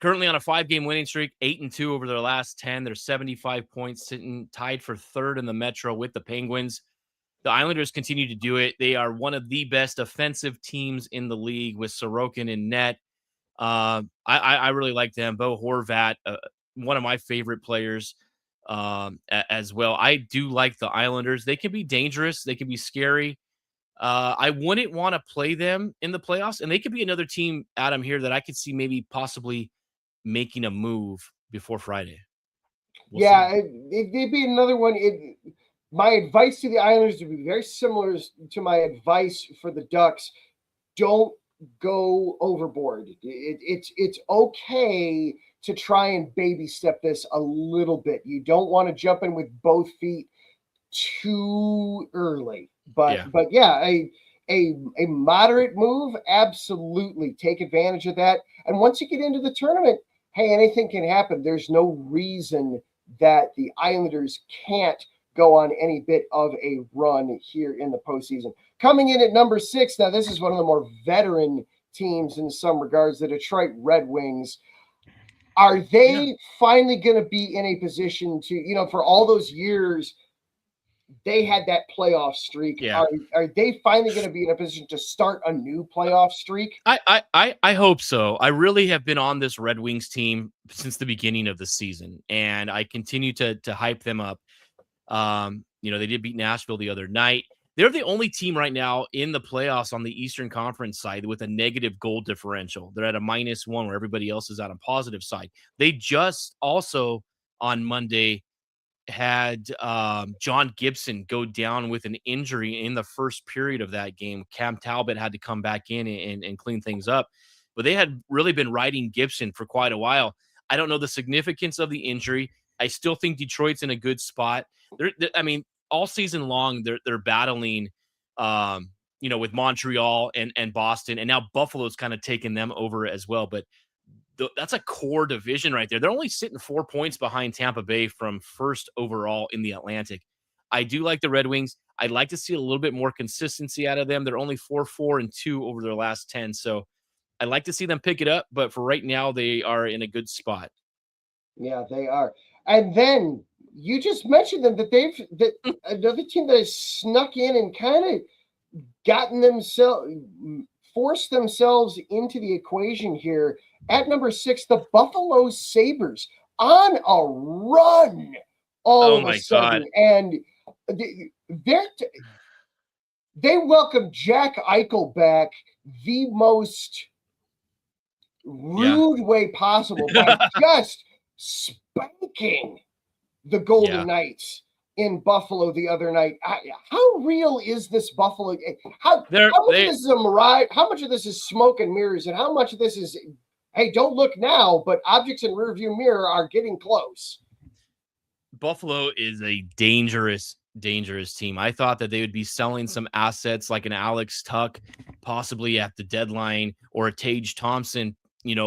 currently on a 5-game winning streak, 8-2 over their last 10. They're 75 points, sitting tied for third in the Metro with the Penguins. The Islanders continue to do it. They are one of the best offensive teams in the league with Sorokin in net. I really like them. Bo Horvat, one of my favorite players as well. I do like the Islanders. They can be dangerous. They can be scary. I wouldn't want to play them in the playoffs, and they could be another team, Adam, here that I could see maybe possibly making a move before Friday. We'll it'd be another one. My advice to the Islanders would be very similar to my advice for the Ducks. Don't go overboard. It's okay to try and baby step this a little bit. You don't want to jump in with both feet too early. But a moderate move, absolutely take advantage of that. And once you get into the tournament, hey, anything can happen. There's no reason that the Islanders can't go on any bit of a run here in the postseason. Coming in at number 6, now this is one of the more veteran teams in some regards, the Detroit Red Wings. Are they finally going to be in a position to, for all those years they had that playoff streak? Yeah. Are they finally going to be in a position to start a new playoff streak? I hope so. I really have been on this Red Wings team since the beginning of the season, and I continue to hype them up. They did beat Nashville the other night. They're the only team right now in the playoffs on the Eastern Conference side with a negative goal differential. They're at a -1 where everybody else is on a positive side. They just also on Monday had John Gibson go down with an injury in the first period of that game. Cam Talbot had to come back in and clean things up. But they had really been riding Gibson for quite a while. I don't know the significance of the injury. I still think Detroit's in a good spot. All season long, they're battling, with Montreal and Boston. And now Buffalo's kind of taken them over as well. But that's a core division right there. They're only sitting 4 points behind Tampa Bay from first overall in the Atlantic. I do like the Red Wings. I'd like to see a little bit more consistency out of them. They're only 4-4-2 over their last 10. So I'd like to see them pick it up. But for right now, they are in a good spot. Yeah, they are. And then you just mentioned them that another team that has snuck in and kind of forced themselves into the equation here. At number 6, the Buffalo Sabres on a run all of a sudden. God. And they welcome Jack Eichel back the most rude way possible by just spanking the Golden Knights in Buffalo the other night. How real is this Buffalo? How much of this is a mirage? How much of this is smoke and mirrors? And how much of this is, hey, don't look now, but objects in rearview mirror are getting close? Buffalo is a dangerous team. I thought that they would be selling some assets like an Alex Tuck, possibly at the deadline, or a Tage Thompson,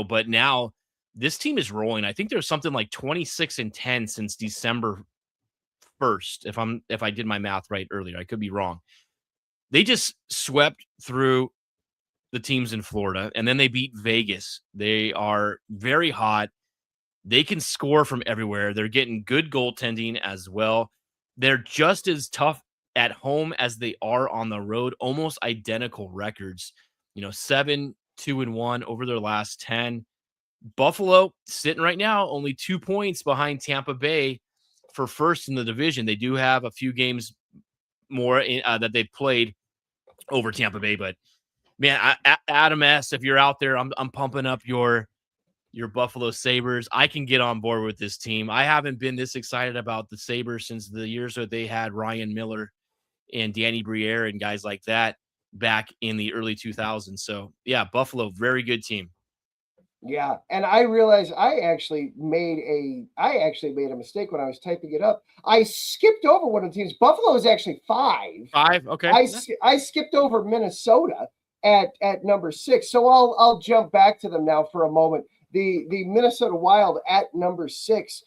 but now this team is rolling. I think there's something like 26-10 since December 1st. If I did my math right earlier, I could be wrong. They just swept through the teams in Florida, and then they beat Vegas. They are very hot. They can score from everywhere. They're getting good goaltending as well. They're just as tough at home as they are on the road, almost identical records. 7-2-1 over their last 10. Buffalo sitting right now only 2 points behind Tampa Bay for first in the division. They do have a few games more that they've played over Tampa Bay, but man, Adam S., if you're out there, I'm pumping up your Buffalo Sabres. I can get on board with this team. I haven't been this excited about the Sabres since the years that they had Ryan Miller and Danny Briere and guys like that back in the early 2000s. So yeah, Buffalo, very good team. Yeah, and I realized I actually made a mistake when I was typing it up. I skipped over one of the teams. Buffalo is actually 5. 5, okay. I skipped over Minnesota at number 6. So I'll jump back to them now for a moment. The Minnesota Wild at number 6,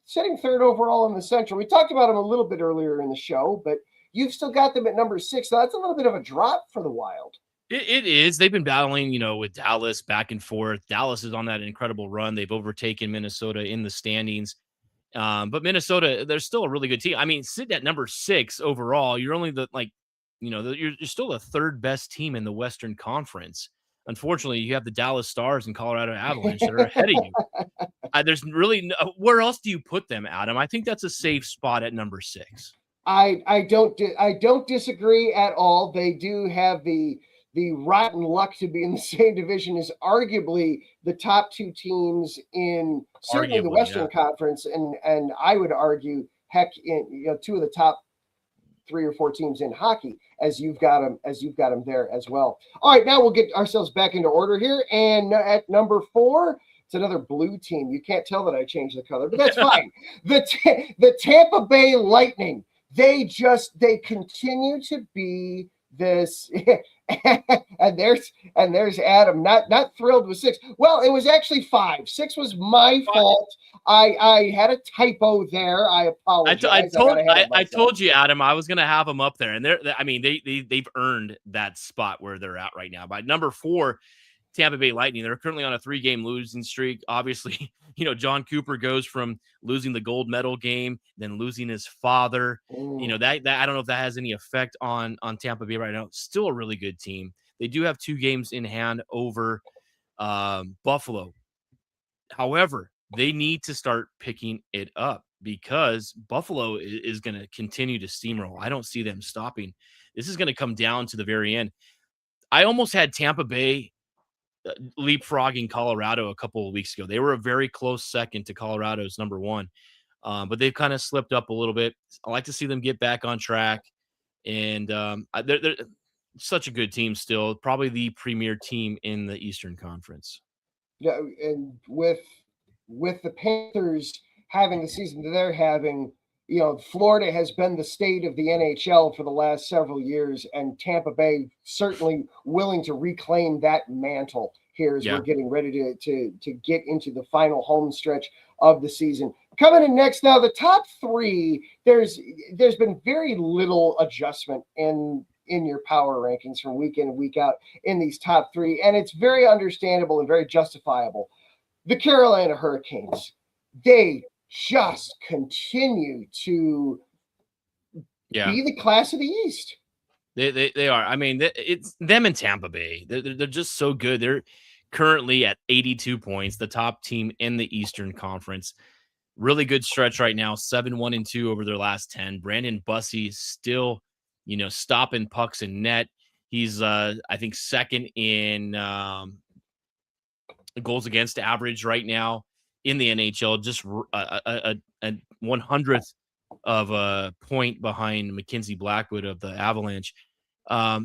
sitting third overall in the Central. We talked about them a little bit earlier in the show, but you've still got them at number 6. So that's a little bit of a drop for the Wild. It is. They've been battling, with Dallas back and forth. Dallas is on that incredible run. They've overtaken Minnesota in the standings. But Minnesota, they're still a really good team. I mean, sitting at number 6 overall, you're only you're still the third best team in the Western Conference. Unfortunately, you have the Dallas Stars and Colorado Avalanche that are ahead of you. There's really where else do you put them, Adam? I think that's a safe spot at number 6. I don't disagree at all. They do have the rotten luck to be in the same division as arguably the top 2 teams in certainly the Western Conference, and I would argue, heck, in 2 of the top 3 or 4 teams in hockey, as you've got them there as well. All right, now we'll get ourselves back into order here, and at number 4. It's another blue team. You can't tell that I changed the color, but that's fine. The Tampa Bay Lightning. They continue to be this, and there's Adam, not thrilled with 6. Well, it was actually 5. 6 was my fault. I had a typo there. I apologize. I told you, Adam, I was gonna have them up there, and they've earned that spot where they're at right now. By number 4, Tampa Bay Lightning, they're currently on a 3-game losing streak. Obviously, John Cooper goes from losing the gold medal game, then losing his father. Ooh. That I don't know if that has any effect on Tampa Bay right now. Still a really good team. They do have 2 games in hand over Buffalo. However, they need to start picking it up because Buffalo is going to continue to steamroll. I don't see them stopping. This is going to come down to the very end. I almost had Tampa Bay leapfrogging Colorado a couple of weeks ago. They were a very close second to Colorado's number 1, but they've kind of slipped up a little bit. I like to see them get back on track, and they're such a good team still, probably the premier team in the Eastern Conference. Yeah, and with the Panthers having the season that they're having, Florida has been the state of the NHL for the last several years, and Tampa Bay certainly willing to reclaim that mantle here as we're getting ready to get into the final home stretch of the season. Coming in next now, the top 3, there's been very little adjustment in your power rankings from week in and week out in these top 3, and it's very understandable and very justifiable. The Carolina Hurricanes, they just continue to be the class of the East. They are. I mean, it's them and Tampa Bay. They're just so good. They're currently at 82 points, the top team in the Eastern Conference. Really good stretch right now, 7-1-2 over their last 10. Brandon Bussey still, stopping pucks in net. He's, I think, second in goals against average right now in the NHL, just a 100th of a point behind Mackenzie Blackwood of the Avalanche. I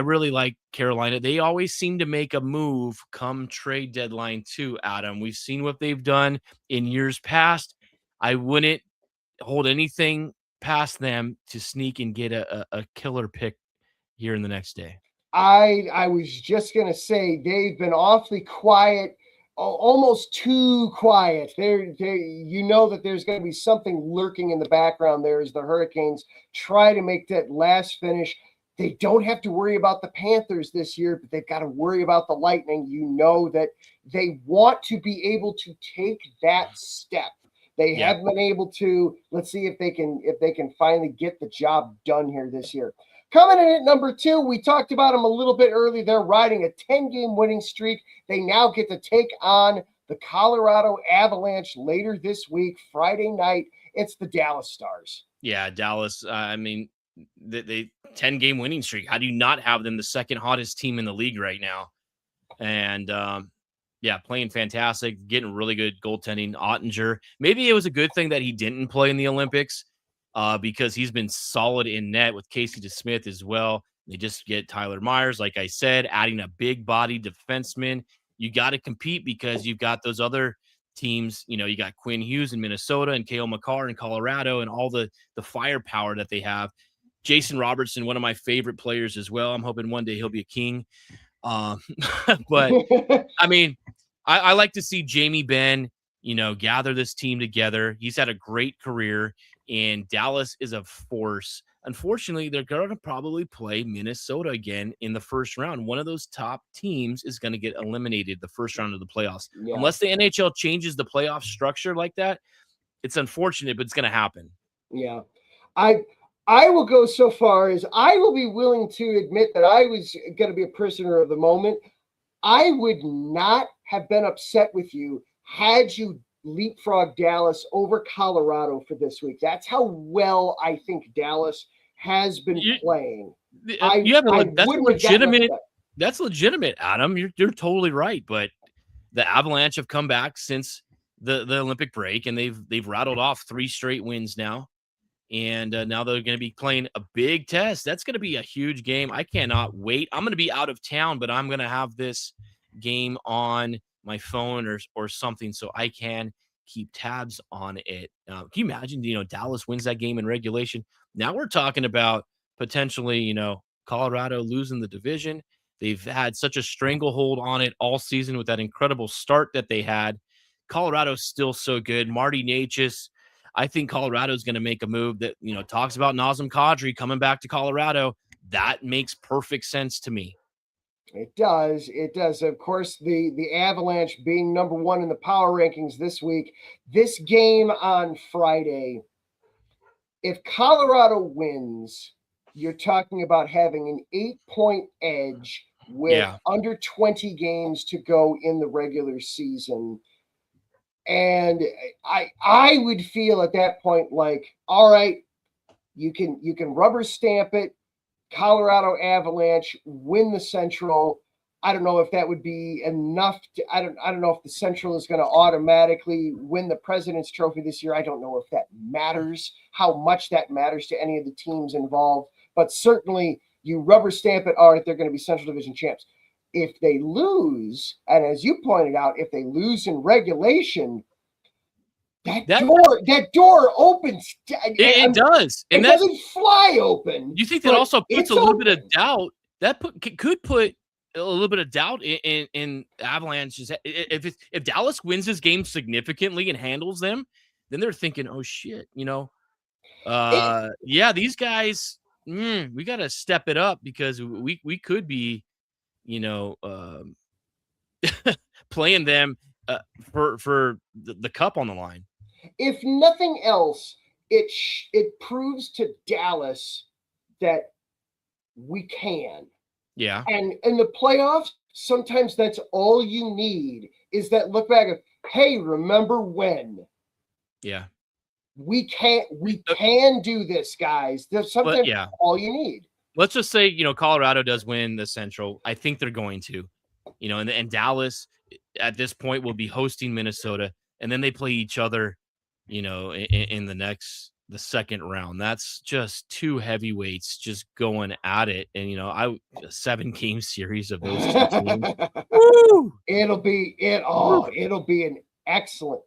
really like Carolina. They always seem to make a move come trade deadline too, Adam. We've seen what they've done in years past. I wouldn't hold anything past them to sneak and get a killer pick here in the next day. I was just going to say they've been awfully quiet, almost too quiet. That there's going to be something lurking in the background there as the Hurricanes try to make that last finish. They don't have to worry about the Panthers this year, but they've got to worry about the Lightning. That they want to be able to take that step. They haven't been able to. Let's see if they can finally get the job done here this year. Coming in at number 2, we talked about them a little bit earlier. They're riding a 10-game winning streak. They now get to take on the Colorado Avalanche later this week, Friday night. It's the Dallas Stars. Yeah, Dallas. They 10-game winning streak. How do you not have them the second hottest team in the league right now? And playing fantastic, getting really good goaltending. Ottinger. Maybe it was a good thing that he didn't play in the Olympics. Because he's been solid in net with Casey DeSmith as well. They just get Tyler Myers, like I said, adding a big body defenseman. You got to compete because you've got those other teams. You got Quinn Hughes in Minnesota and Cale Makar in Colorado and all the firepower that they have. Jason Robertson, one of my favorite players as well. I'm hoping one day he'll be a king. But I mean, I like to see Jamie Benn, gather this team together. He's had a great career. And Dallas is a force unfortunately, they're going to probably play Minnesota again in the first round. One of those top teams is going to get eliminated the first round of the playoffs. Yeah. Unless the NHL changes the playoff structure like that, it's unfortunate, but it's going to happen. Yeah. I will go so far as I will be willing to admit that I was going to be a prisoner of the moment. I would not have been upset with you had you leapfrog Dallas over Colorado for this week. That's how well I think Dallas has been playing. That's legitimate. That's legitimate, Adam. You're totally right. But the Avalanche have come back since the Olympic break, and they've rattled off 3 straight wins now. And now they're going to be playing a big test. That's going to be a huge game. I cannot wait. I'm going to be out of town, but I'm going to have this game on my phone or something so I can keep tabs on it. Can you imagine, Dallas wins that game in regulation? Now we're talking about potentially, Colorado losing the division. They've had such a stranglehold on it all season with that incredible start that they had. Colorado's still so good. Marty Necas. I think Colorado is going to make a move that, talks about Nazem Kadri coming back to Colorado. That makes perfect sense to me. It does. It does. Of course, the Avalanche being number 1 in the power rankings this week. This game on Friday, if Colorado wins, you're talking about having an 8-point edge with under 20 games to go in the regular season. And I would feel at that point like, all right, you can rubber stamp it. Colorado Avalanche win the Central. I don't know if that would be enough. I don't know if the Central is going to automatically win the President's Trophy this year. I don't know if that matters, how much that matters to any of the teams involved. But certainly, you rubber stamp it. All right, they're going to be Central Division champs. If they lose, and as you pointed out, if they lose in regulation, that door opens. It does. And it doesn't fly open. You think that also puts a little bit of doubt? That could put a little bit of doubt in Avalanche's. If Dallas wins this game significantly and handles them, then they're thinking, oh shit, these guys, we got to step it up because we could be, playing them for the cup on the line. If nothing else, it proves to Dallas that we can. Yeah. And in the playoffs, sometimes that's all you need is that look back of, hey, remember when? Yeah. We can do this, guys. There's sometimes all you need. Let's just say, Colorado does win the Central. I think they're going to, and Dallas at this point will be hosting Minnesota, and then they play each other, in the second round. That's just 2 heavyweights just going at it. And, a 7-game series of those 2 teams. Woo! It'll be an excellent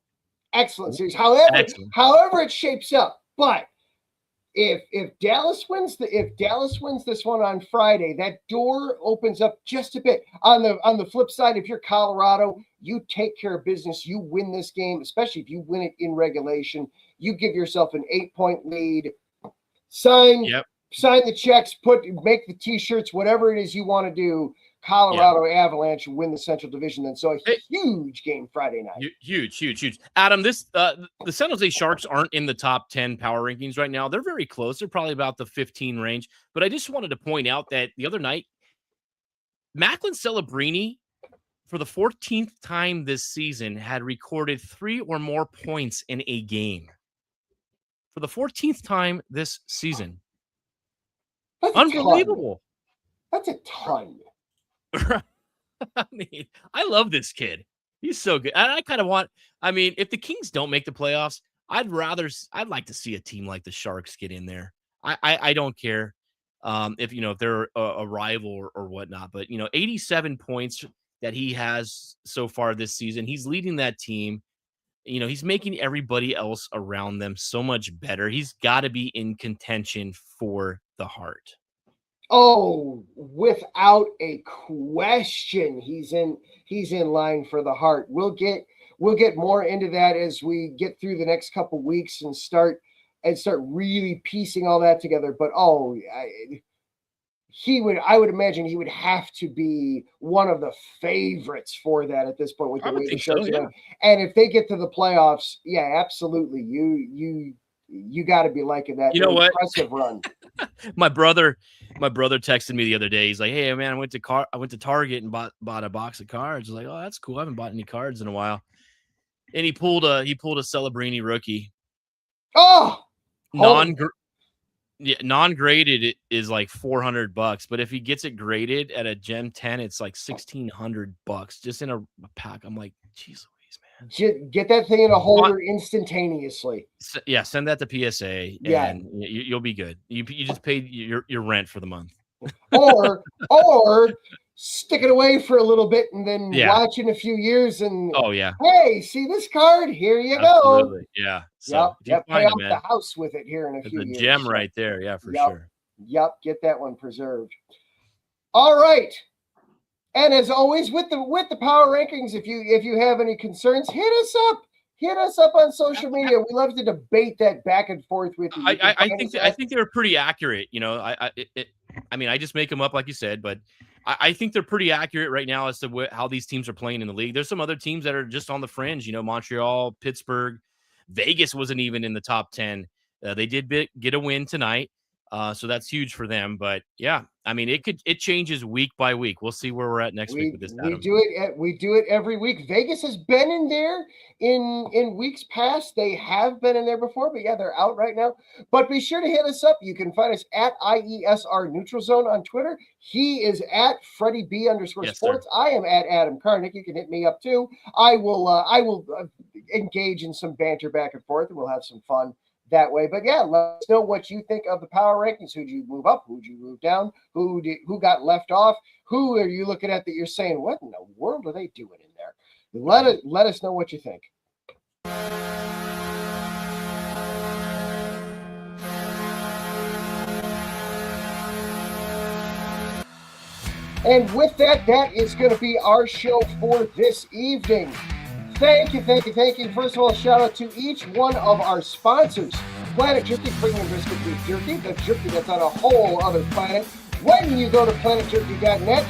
series. However it shapes up. But if Dallas wins this one on Friday, that door opens up just a bit. On the flip side, if you're Colorado, you take care of business. You win this game, especially if you win it in regulation. You give yourself an 8-point lead. Sign the checks. Make the T-shirts. Whatever it is you want to do. Colorado Avalanche win the Central Division. And so a huge game Friday night. Huge. Adam, the San Jose Sharks aren't in the top 10 power rankings right now. They're very close. They're probably about the 15 range. But I just wanted to point out that the other night, Macklin Celebrini, for the 14th time this season, had recorded 3 or more points in a game. For the 14th time this season. That's unbelievable. That's a ton. I mean, I love this kid. He's so good. And I kind of if the Kings don't make the playoffs, I'd like to see a team like the Sharks get in there. I don't care if they're a rival or whatnot, but 87 points that he has so far this season. He's leading that team. He's making everybody else around them so much better. He's got to be in contention for the Hart. Oh, without a question, he's in line for the Hart. We'll get more into that as we get through the next couple weeks and start and start really piecing all that together. But I would imagine he would have to be one of the favorites for that at this point with the way the show's going. And if they get to the playoffs, yeah, absolutely. You got to be liking that. You know what? Impressive run. My brother texted me the other day. He's like, "Hey man, I went to Target and bought a box of cards." I was like, "Oh, that's cool. I haven't bought any cards in a while." And he pulled a Celebrini rookie. Oh, non-graded it is like $400, but if he gets it graded at a Gem 10, it's like $1,600 just in a pack. I'm like, geez Louise, man. Get that thing in a holder instantaneously. Yeah, send that to PSA and you'll be good. You just paid your rent for the month. or stick it away for a little bit and then watch in a few years and hey, see this card? Here you go. Yeah. So pay off the house with it here in a few years. It's a gem right there. Yeah, for sure. Yep, get that one preserved. All right. And as always, with the power rankings, if you have any concerns, hit us up. Hit us up on social media. We love to debate that back and forth with you. I think they're pretty accurate. You know, I mean, I just make them up like you said, but I think they're pretty accurate right now as to how these teams are playing in the league. There's some other teams that are just on the fringe. You know, Montreal, Pittsburgh, Vegas wasn't even in the top 10. They did get a win tonight. So that's huge for them. But yeah, I mean, it changes week by week. We'll see where we're at next week with this. We do it every week. Vegas has been in there in weeks past. They have been in there before, but yeah, they're out right now. But be sure to hit us up. You can find us at IESR Neutral Zone on Twitter. He is at Freddie B _sports. Sir. I am at Adam Karnik. You can hit me up too. I will engage in some banter back and forth, and we'll have some fun that way. But yeah, let us know what you think of the power rankings. Who'd you move up? Who'd you move down? Who got left off? Who are you looking at that you're saying, what in the world are they doing in there? Let us know what you think. And with that is going to be our show for this evening. Thank you. First of all, shout out to each one of our sponsors. Planet Jerky, Premium Brisket Beef Jerky, the jerky that's on a whole other planet. When you go to planetjerky.net,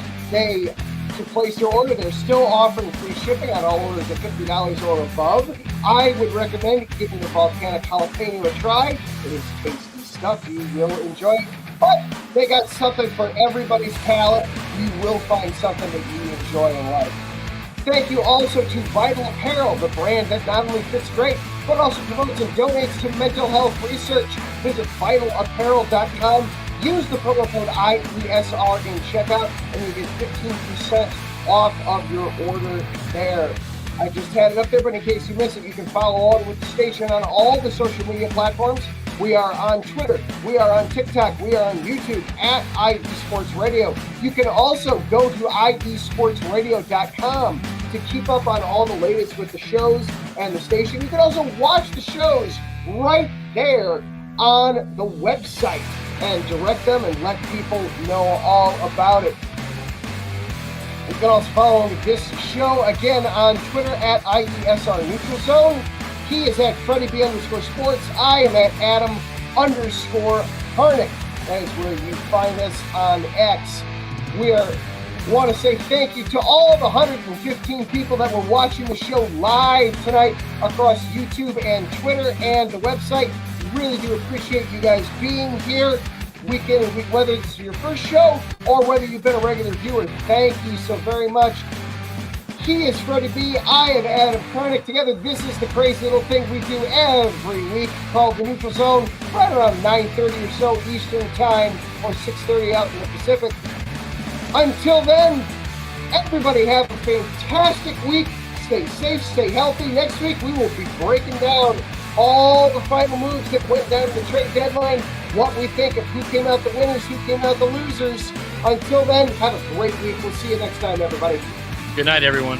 to place your order, they're still offering free shipping on all orders of $50 or above. I would recommend giving the volcanic jalapeno a try. It is tasty stuff. You will enjoy it. But they got something for everybody's palate. You will find something that you enjoy and like. Thank you also to Vital Apparel, the brand that not only fits great, but also promotes and donates to mental health research. Visit vitalapparel.com. Use the promo code IESR in checkout, and you get 15% off of your order there. I just had it up there, but in case you miss it, you can follow along with the station on all the social media platforms. We are on Twitter. We are on TikTok. We are on YouTube at IE Sports Radio. You can also go to IESportsRadio.com to keep up on all the latest with the shows and the station. You can also watch the shows right there on the website and direct them and let people know all about it. You can also follow this show again on Twitter at IESR Neutral Zone. He is at Freddie B _sports. I am at Adam _Karnik. That is where you find us on X. We want to say thank you to all the 115 people that were watching the show live tonight across YouTube and Twitter and the website. Really do appreciate you guys being here week in and week, whether it's your first show or whether you've been a regular viewer. Thank you so very much. He is Freddie B. I am Adam Karnik. Together, this is the crazy little thing we do every week called the Neutral Zone, right around 9:30 or so Eastern Time, or 6:30 out in the Pacific. Until then, everybody have a fantastic week. Stay safe, stay healthy. Next week, we will be breaking down all the final moves that went down to the trade deadline, what we think of who came out the winners, who came out the losers. Until then, have a great week. We'll see you next time, everybody. Good night, everyone.